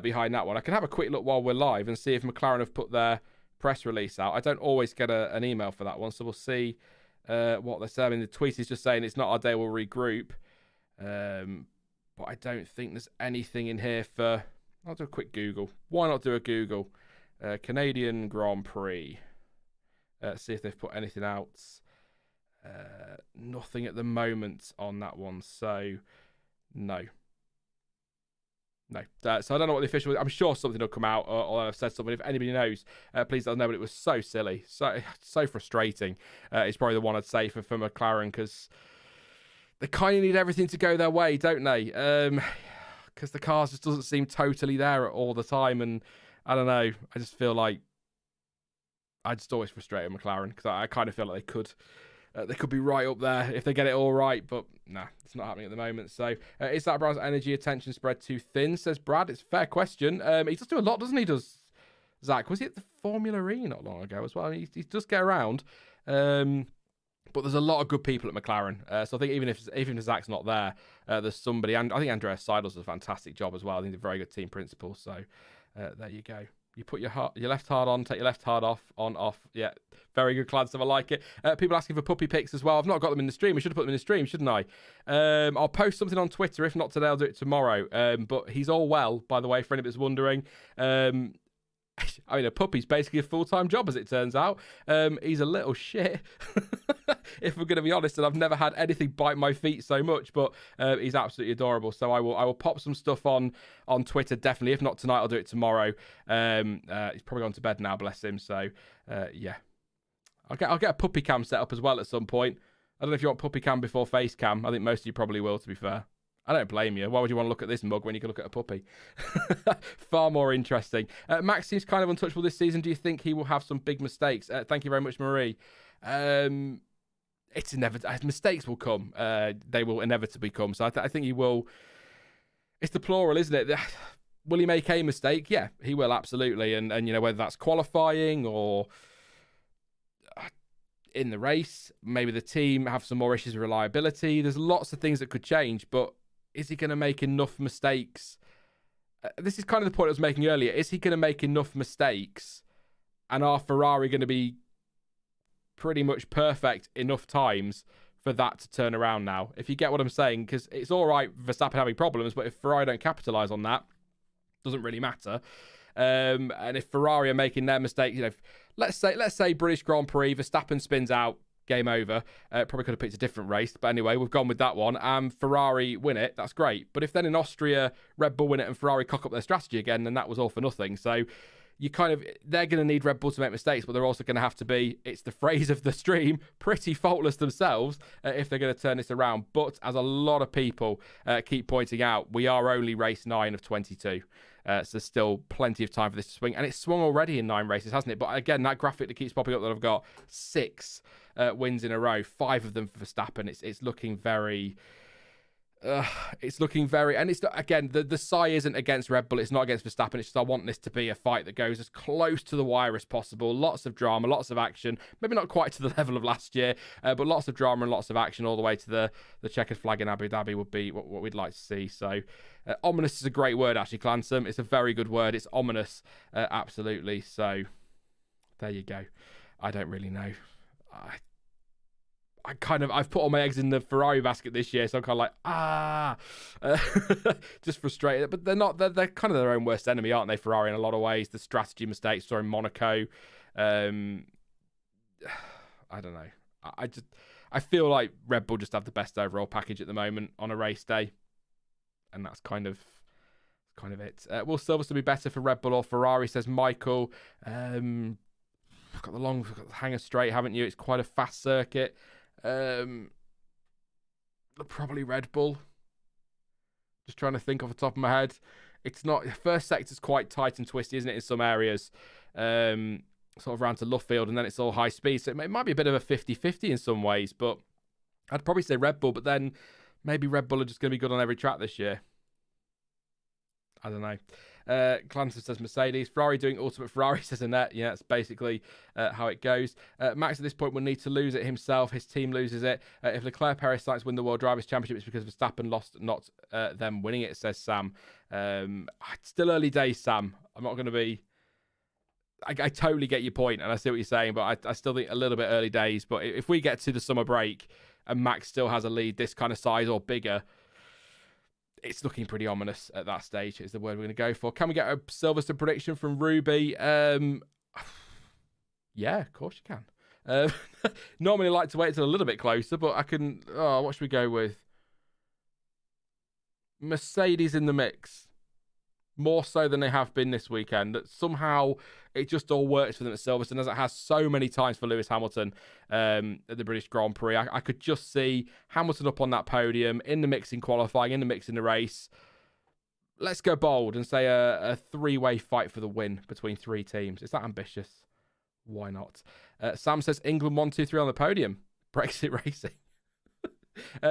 behind that one. I can have a quick look while we're live and see if McLaren have put their press release out. I don't always get an email for that one, so we'll see what they're saying. I mean, the tweet is just saying it's not our day, we'll regroup. But I don't think there's anything in here for... I'll do a quick Google. Why not do a Google? Canadian Grand Prix. See if they've put anything out. Nothing at the moment on that one. So, no. So I don't know what the official... I'm sure something will come out or I've said something. If anybody knows, please let us know. But it was so silly. So frustrating. It's probably the one I'd say for McLaren, because they kind of need everything to go their way, don't they? Because the cars just doesn't seem totally there all the time. And I don't know. I just feel like I just always frustrate McLaren, because I kind of feel like they could be right up there if they get it all right. But nah, it's not happening at the moment. So is that Brown's energy attention spread too thin? Says Brad. It's a fair question. He does do a lot, doesn't he? Does Zach? Was he at the Formula E not long ago as well? I mean, he does get around. But there's a lot of good people at McLaren. So I think even if Zach's not there, there's somebody. And I think Andreas Seidel does a fantastic job as well. I think they're very good team principal. So there you go. You put your left hard on, take your left hard off, on, off. Yeah, very good, Cladstone. I like it. People asking for puppy pics as well. I've not got them in the stream. I should have put them in the stream, shouldn't I? I'll post something on Twitter. If not today, I'll do it tomorrow. But he's all well, by the way, for anybody's wondering. I mean, a puppy's basically a full-time job, as it turns out. He's a little shit, if we're going to be honest, and I've never had anything bite my feet so much, but he's absolutely adorable. So I will pop some stuff on Twitter, definitely. If not tonight, I'll do it tomorrow. He's probably gone to bed now, bless him. So, yeah. I'll get a puppy cam set up as well at some point. I don't know if you want puppy cam before face cam. I think most of you probably will, to be fair. I don't blame you. Why would you want to look at this mug when you can look at a puppy? Far more interesting. Max seems kind of untouchable this season. Do you think he will have some big mistakes? Thank you very much, Marie. It's inevitable. Mistakes will come. They will inevitably come. So I think he will. It's the plural, isn't it? Will he make a mistake? Yeah, he will, absolutely. And you know, whether that's qualifying or in the race, maybe the team have some more issues with reliability. There's lots of things that could change, but is he going to make enough mistakes? This is kind of the point I was making earlier. Is he going to make enough mistakes? And are Ferrari going to be pretty much perfect enough times for that to turn around now? If you get what I'm saying, because it's all right Verstappen having problems, but if Ferrari don't capitalise on that, it doesn't really matter. And if Ferrari are making their mistakes, you know, let's say British Grand Prix, Verstappen spins out, game over. Probably could have picked a different race, but anyway, we've gone with that one. And Ferrari win it, that's great. But if then in Austria, Red Bull win it and Ferrari cock up their strategy again, then that was all for nothing. So they're going to need Red Bull to make mistakes, but they're also going to have to be, it's the phrase of the stream, pretty faultless themselves if they're going to turn this around. But as a lot of people keep pointing out, we are only race 9 of 22. So there's still plenty of time for this to swing. And it's swung already in 9 races, hasn't it? But again, that graphic that keeps popping up that I've got 6 wins in a row, 5 of them for Verstappen. It's looking very... it's looking very... And it's not, again, the sigh isn't against Red Bull. It's not against Verstappen. It's just I want this to be a fight that goes as close to the wire as possible. Lots of drama, lots of action. Maybe not quite to the level of last year, but lots of drama and lots of action all the way to the checkered flag in Abu Dhabi would be what we'd like to see. So ominous is a great word, actually, Clansom. It's a very good word. It's ominous, absolutely. So there you go. I don't really know. I've put all my eggs in the Ferrari basket this year, so I'm kind of like, just frustrated. But they're not, they're kind of their own worst enemy, aren't they, Ferrari, in a lot of ways? The strategy mistakes, saw in Monaco. I don't know. I feel like Red Bull just have the best overall package at the moment on a race day, and that's kind of it. Will Silverstone be better for Red Bull or Ferrari, says Michael. Got the hanger straight, haven't you? It's quite a fast circuit. Probably Red Bull. Just trying to think off the top of my head. It's not... First sector's quite tight and twisty, isn't it, in some areas? Sort of around to Luffield, and then it's all high speed. So it might be a bit of a 50-50 in some ways, but I'd probably say Red Bull, but then maybe Red Bull are just going to be good on every track this year. I don't know. Clanton says Mercedes. Ferrari doing Ultimate Ferrari, says Annette. Yeah, that's basically how it goes. Max at this point will need to lose it himself. His team loses it. If Leclerc, Perez, Sainz win the World Drivers' Championship, it's because Verstappen lost, not them winning it, says Sam. Still early days, Sam. I'm not going to be... I totally get your point, and I see what you're saying, but I still think a little bit early days. But if we get to the summer break and Max still has a lead this kind of size or bigger, it's looking pretty ominous at that stage, is the word we're going to go for. Can we get a Silverstone prediction from Ruby? Yeah, of course you can. Normally I like to wait until a little bit closer, but I can... what should we go with? Mercedes in the mix. More so than they have been this weekend. That somehow it just all works for them at Silverstone, as it has so many times for Lewis Hamilton at the British Grand Prix. I could just see Hamilton up on that podium, in the mix in qualifying, in the mix in the race. Let's go bold and say a three-way fight for the win between three teams. Is that ambitious? Why not? Sam says England 1-2-3 on the podium. Brexit racing.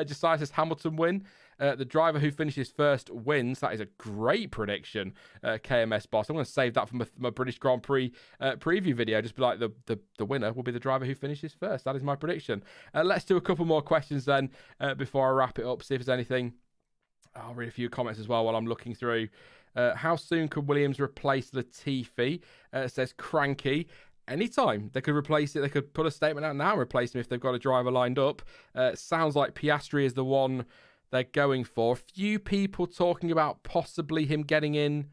Josiah says Hamilton win. The driver who finishes first wins. That is a great prediction, KMS boss. I'm going to save that for my British Grand Prix preview video. Just be like, the winner will be the driver who finishes first. That is my prediction. Let's do a couple more questions then before I wrap it up. See if there's anything. I'll read a few comments as well while I'm looking through. How soon could Williams replace Latifi? Says Cranky. Anytime. They could replace it. They could put a statement out now and replace him if they've got a driver lined up. Sounds like Piastri is the one they're going for. A few people talking about possibly him getting in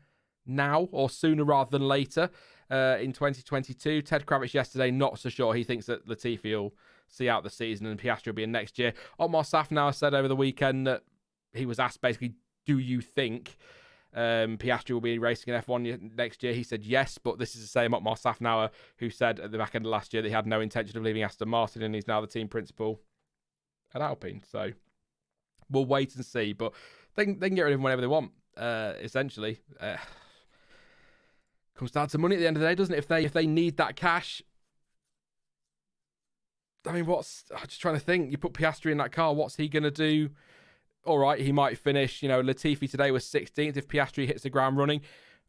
now or sooner rather than later in 2022. Ted Kravitz yesterday, not so sure. He thinks that Latifi will see out the season and Piastri will be in next year. Otmar Safnauer said over the weekend that he was asked basically, do you think Piastri will be racing in F1 next year? He said yes, but this is the same Otmar Safnauer who said at the back end of last year that he had no intention of leaving Aston Martin, and he's now the team principal at Alpine. So we'll wait and see, but they can get rid of him whenever they want. Essentially, comes down to money at the end of the day, doesn't it? If they need that cash, I mean, I'm just trying to think. You put Piastri in that car, what's he going to do? All right, he might finish. Latifi today was 16th. If Piastri hits the ground running,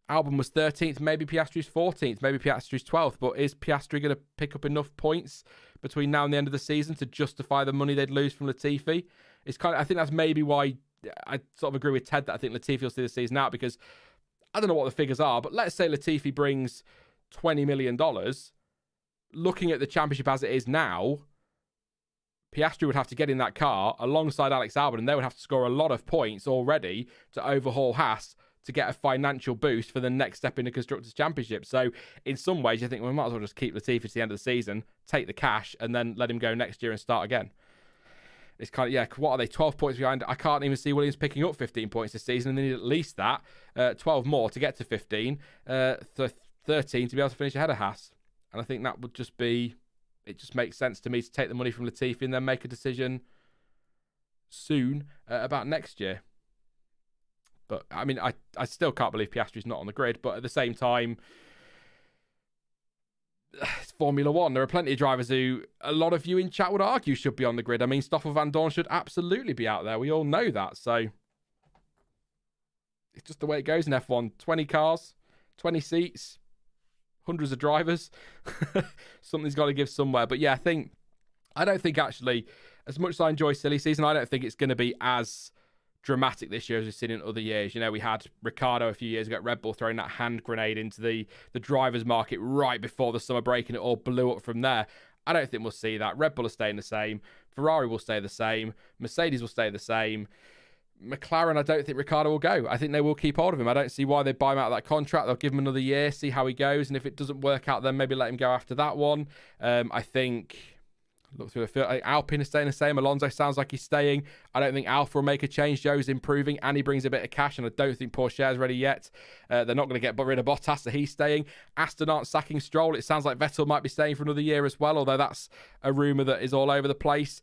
Albon was 13th. Maybe Piastri's 14th. Maybe Piastri's 12th. But is Piastri going to pick up enough points between now and the end of the season to justify the money they'd lose from Latifi? I think that's maybe why I sort of agree with Ted that I think Latifi will see the season out, because I don't know what the figures are, but let's say Latifi brings $20 million. Looking at the championship as it is now, Piastri would have to get in that car alongside Alex Albon, and they would have to score a lot of points already to overhaul Haas to get a financial boost for the next step in the Constructors' Championship. So in some ways, you think, we might as well just keep Latifi to the end of the season, take the cash, and then let him go next year and start again. It's kind of, what are they, 12 points behind? I can't even see Williams picking up 15 points this season, and they need at least that, 12 more to get to 15, 13 to be able to finish ahead of Haas. And I think that would just be... It just makes sense to me to take the money from Latifi and then make a decision soon about next year. But, I mean, I still can't believe Piastri's not on the grid. But at the same time, it's Formula One. There are plenty of drivers who a lot of you in chat would argue should be on the grid. I mean, Stoffel Van Dorn should absolutely be out there. We all know that. So, it's just the way it goes in F1. 20 cars, 20 seats. Hundreds of drivers. Something's got to give somewhere. But yeah, I don't think actually, as much as I enjoy silly season, I don't think it's going to be as dramatic this year as we've seen in other years. We had Ricciardo a few years ago at Red Bull throwing that hand grenade into the drivers market right before the summer break, and it all blew up from there. I don't think we'll see that. Red Bull are staying the same. Ferrari will stay the same. Mercedes will stay the same. McLaren, I don't think Ricciardo will go. I think they will keep hold of him. I don't see why they buy him out of that contract. They'll give him another year, see how he goes, and if it doesn't work out, then maybe let him go after that one. I think Look through the field. Alpine is staying the same. Alonso sounds like he's staying. I don't think Alfa will make a change. Joe's improving and he brings a bit of cash, and I don't think Porsche is ready yet. They're not going to get rid of Bottas, so he's staying. Aston aren't sacking Stroll. It sounds like Vettel might be staying for another year as well, although that's a rumour that is all over the place.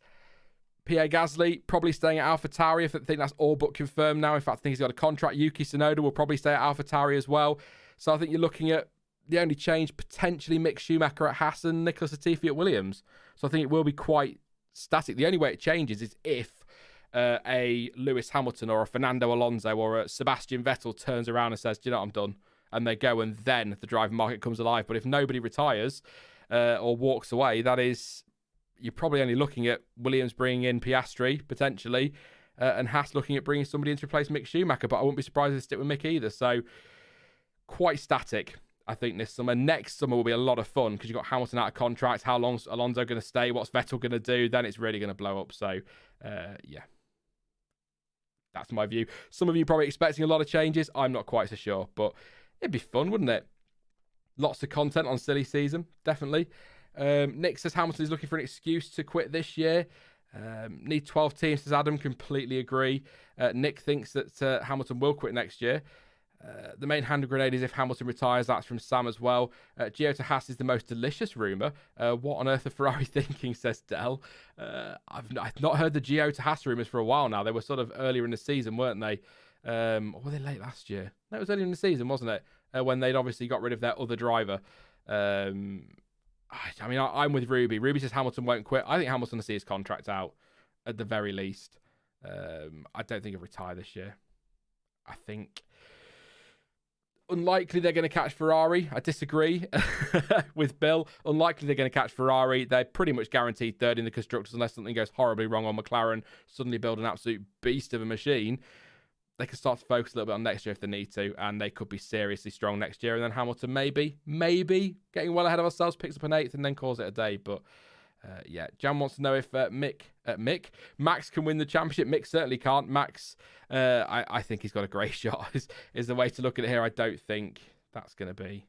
Pierre Gasly probably staying at AlphaTauri. I think that's all but confirmed now. In fact, I think he's got a contract. Yuki Tsunoda will probably stay at AlphaTauri as well. So I think you're looking at the only change, potentially Mick Schumacher at Haas and Nicholas Latifi at Williams. So I think it will be quite static. The only way it changes is if a Lewis Hamilton or a Fernando Alonso or a Sebastian Vettel turns around and says, do you know what, I'm done. And they go, and then the driving market comes alive. But if nobody retires or walks away, that is, you're probably only looking at Williams bringing in Piastri, potentially, and Haas looking at bringing somebody in to replace Mick Schumacher. But I wouldn't be surprised if they stick with Mick either. So quite static, I think, this summer. Next summer will be a lot of fun because you've got Hamilton out of contract. How long's Alonso going to stay? What's Vettel going to do? Then it's really going to blow up. So, yeah. That's my view. Some of you probably expecting a lot of changes. I'm not quite so sure, but it'd be fun, wouldn't it? Lots of content on silly season, definitely. Nick says Hamilton is looking for an excuse to quit this year. Need 12 teams, says Adam. Completely agree. Nick thinks that Hamilton will quit next year. The main hand grenade is if Hamilton retires. That's from Sam as well. Gio to Haas is the most delicious rumour. What on earth are Ferrari thinking, says Dell. I've not heard the Gio to Haas rumours for a while now. They were sort of earlier in the season, weren't they? Or were they late last year? No, it was earlier in the season, wasn't it? When they'd obviously got rid of their other driver. I mean, I'm with Ruby. Ruby says Hamilton won't quit. I think Hamilton will see his contract out at the very least. I don't think he'll retire this year. I think unlikely they're going to catch Ferrari. I disagree with Bill. Unlikely they're going to catch Ferrari. They're pretty much guaranteed third in the constructors unless something goes horribly wrong on McLaren. Suddenly build an absolute beast of a machine. They can start to focus a little bit on next year if they need to, and they could be seriously strong next year. And then Hamilton maybe getting well ahead of ourselves, picks up an 8th and then calls it a day. But yeah, Jan wants to know if Max can win the championship. Mick certainly can't. Max, I think he's got a great shot is the way to look at it here. I don't think that's going to be.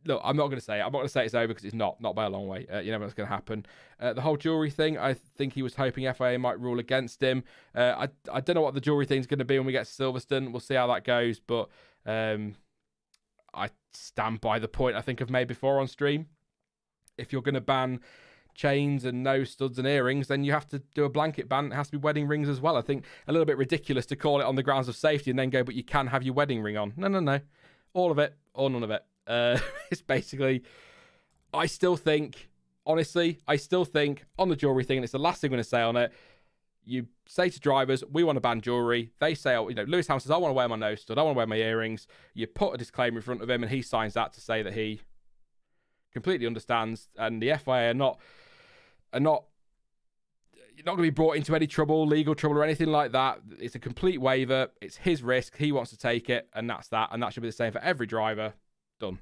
Look, I'm not going to say it. I'm not going to say it's over because it's not by a long way. You never know what's going to happen. The whole jewellery thing, I think he was hoping FIA might rule against him. I don't know what the jewellery thing's going to be when we get to Silverstone. We'll see how that goes. But I stand by the point I think I've made before on stream. If you're going to ban chains and nose studs and earrings, then you have to do a blanket ban. It has to be wedding rings as well. I think a little bit ridiculous to call it on the grounds of safety and then go, but you can have your wedding ring on. No. All of it or none of it. It's basically, I still think on the jewellery thing, and it's the last thing I'm going to say on it, you say to drivers, we want to ban jewellery. They say, Lewis Hamilton says, I want to wear my nose stud, I want to wear my earrings. You put a disclaimer in front of him and he signs that to say that he completely understands, and the FIA are not going to be brought into any trouble, legal trouble or anything like that. It's a complete waiver. It's his risk. He wants to take it, and that's that. And that should be the same for every driver. Done.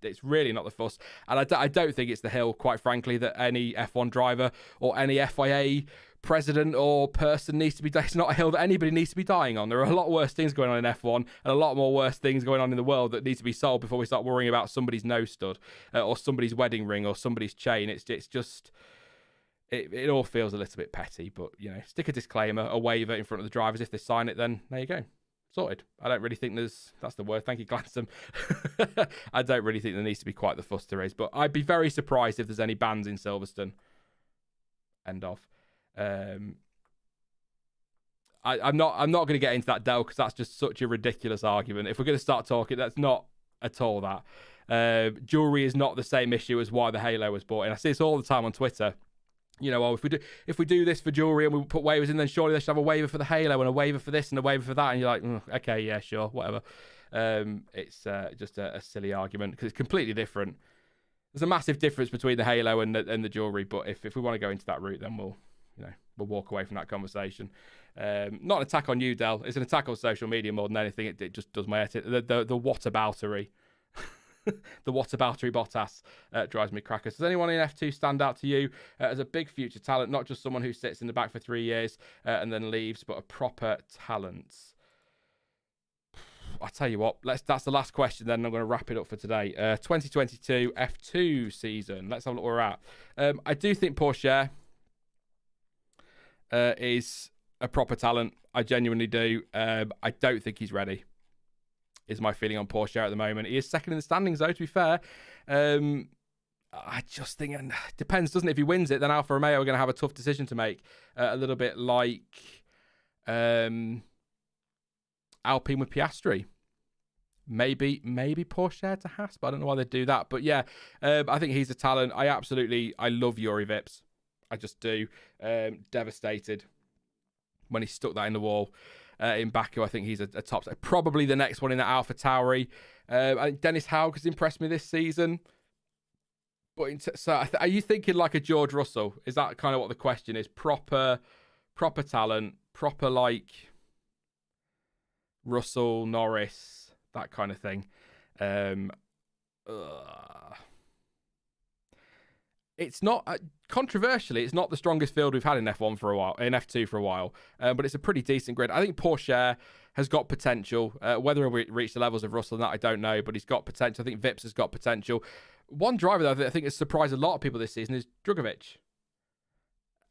It's really not the fuss. And I don't think it's the hill, quite frankly, that any F1 driver or any FIA president or person needs to be. It's not a hill that anybody needs to be dying on. There are a lot worse things going on in F1 and a lot more worse things going on in the world that need to be solved before we start worrying about somebody's nose stud or somebody's wedding ring or somebody's chain. It's just. It all feels a little bit petty, but, stick a disclaimer, a waiver in front of the drivers. If they sign it, then there you go. Sorted. I don't really think that's the word. Thank you, Glansom. I don't really think there needs to be quite the fuss to raise, but I'd be very surprised if there's any bans in Silverstone. End of. I'm not going to get into that, Dell, because that's just such a ridiculous argument. If we're going to start talking, that's not at all that. Jewelry is not the same issue as why the Halo was bought in. I see this all the time on Twitter. If we do this for jewelry and we put waivers in, then surely they should have a waiver for the Halo and a waiver for this and a waiver for that. And you're like, okay, yeah, sure, whatever. It's just a silly argument because it's completely different. There's a massive difference between the Halo and the jewelry. But if we want to go into that route, then we'll walk away from that conversation. Not an attack on you, Del. It's an attack on social media more than anything. It just does my head. The whataboutery. The whataboutery Bottas drives me crackers. Does anyone in F2 stand out to you as a big future talent, not just someone who sits in the back for 3 years and then leaves, but a proper talent? I'll tell you what. That's the last question. Then I'm going to wrap it up for today. 2022 F2 season. Let's have a look where we're at. I do think Porsche is a proper talent. I genuinely do. I don't think he's ready. Is my feeling on Porsche at the moment. He is second in the standings, though. To be fair, I just think it depends, doesn't it? If he wins it, then Alfa Romeo are going to have a tough decision to make. A little bit like Alpine with Piastri. Maybe Porsche to Haas, but I don't know why they'd do that. But yeah, I think he's a talent. I love Yuri Vips. I just do. Devastated when he stuck that in the wall in Baku. I think he's a top. Probably the next one in the Alpha Tauri. I think Dennis Hauck has impressed me this season. But are you thinking like a George Russell? Is that kind of what the question is? Proper talent, proper like Russell, Norris, that kind of thing. It's not controversially, it's not the strongest field we've had in F1 for a while, in F2 for a while, but it's a pretty decent grid. I think Porsche has got potential. Whether we reach the levels of Russell, that I don't know, but he's got potential. I think Vips has got potential. One driver though that I think has surprised a lot of people this season is Drugovich.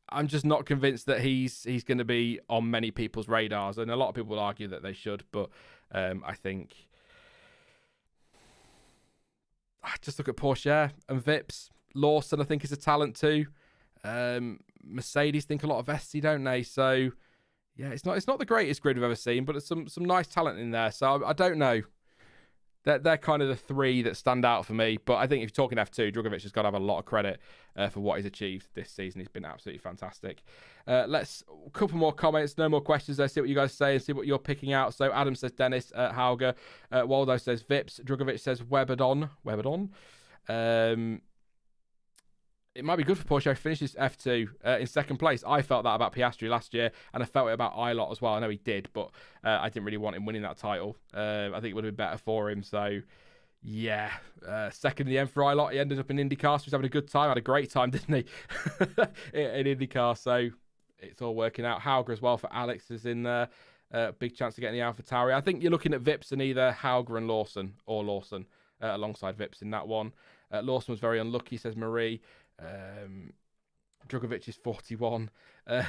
I'm just not convinced that he's going to be on many people's radars, and a lot of people will argue that they should, but I think I just look at Porsche and Vips. Lawson, I think, is a talent too. Mercedes think a lot of Vesti, don't they? So yeah, it's not the greatest grid we've ever seen, but it's some nice talent in there. So I don't know. They're kind of the three that stand out for me. But I think if you're talking F2, Drugovich has got to have a lot of credit for what he's achieved this season. He's been absolutely fantastic. A couple more comments, no more questions. Let's see what you guys say and see what you're picking out. So Adam says Dennis, Hauger. Waldo says Vips. Drugovich says Weberdon. It might be good for Porsche if he finishes F2 in second place. I felt that about Piastri last year, and I felt it about Ilott as well. I know he did, but I didn't really want him winning that title. I think it would have been better for him. So, yeah, second in the end for Ilott. He ended up in IndyCar, so he was having a good time. Had a great time, didn't he, in IndyCar? So it's all working out. Hauger as well for Alex is in there. Big chance to get in the Alpha Tauri. I think you're looking at Vips and either Hauger and Lawson, or Lawson alongside Vips in that one. Lawson was very unlucky, says Marie. Drugovich is 41.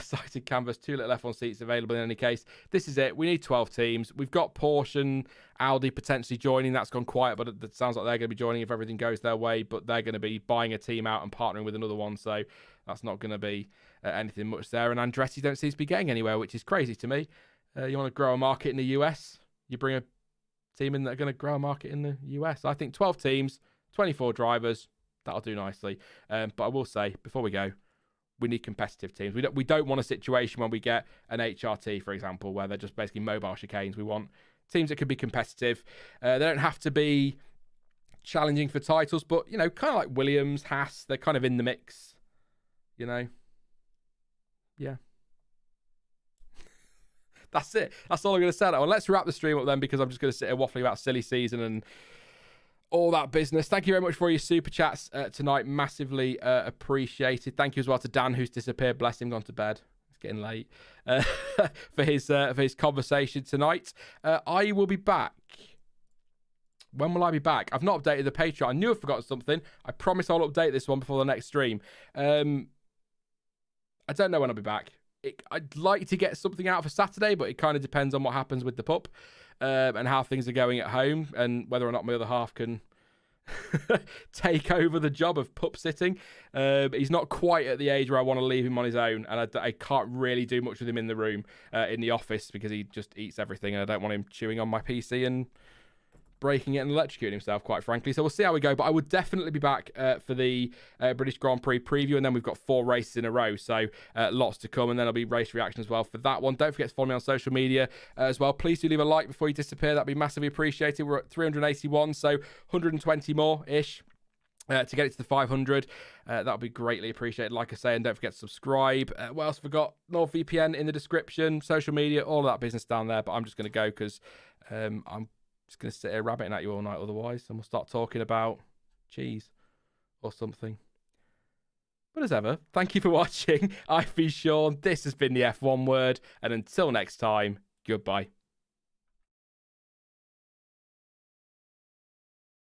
Sighted canvas, 2 little F1 seats available in any case. This is it. We need 12 teams. We've got Porsche and Audi potentially joining. That's gone quiet, but it sounds like they're going to be joining if everything goes their way. But they're going to be buying a team out and partnering with another one. So that's not going to be anything much there. And Andretti don't seem to be getting anywhere, which is crazy to me. You want to grow a market in the US? You bring a team in that are going to grow a market in the US. I think 12 teams, 24 drivers. That'll do nicely. But I will say, before we go, we need competitive teams. We don't want a situation when we get an HRT, for example, where they're just basically mobile chicanes. We want teams that can be competitive. They don't have to be challenging for titles, but, kind of like Williams, Haas, they're kind of in the mix, Yeah. That's it. That's all I'm going to say. Well, let's wrap the stream up then, because I'm just going to sit here waffling about silly season and all that business. Thank you very much for your super chats tonight. Massively appreciated. Thank you as well to Dan, who's disappeared. Bless him, gone to bed. It's getting late. For his conversation tonight. I will be back. When will I be back? I've not updated the Patreon. I knew I'd forgotten something. I promise I'll update this one before the next stream. I don't know when I'll be back. I'd like to get something out for Saturday, but it kind of depends on what happens with the pup. And how things are going at home, and whether or not my other half can take over the job of pup sitting. He's not quite at the age where I want to leave him on his own, and I can't really do much with him in the room, in the office, because he just eats everything, and I don't want him chewing on my PC and breaking it and electrocuting himself, quite frankly. So we'll see how we go, but I would definitely be back for the British Grand Prix preview, and then we've got 4 races in a row, so lots to come, and then there'll be race reaction as well for that one. Don't forget to follow me on social media as well. Please do leave a like before you disappear. That'd be massively appreciated. We're at 381, so 120 more-ish to get it to the 500. That'll be greatly appreciated, like I say, and don't forget to subscribe. What else have we got? NordVPN in the description, social media, all of that business down there, but I'm just going to go because I'm just going to sit here rabbiting at you all night otherwise, and we'll start talking about cheese or something. But as ever, thank you for watching. I've been Sean. This has been the F1 Word, and until next time, goodbye.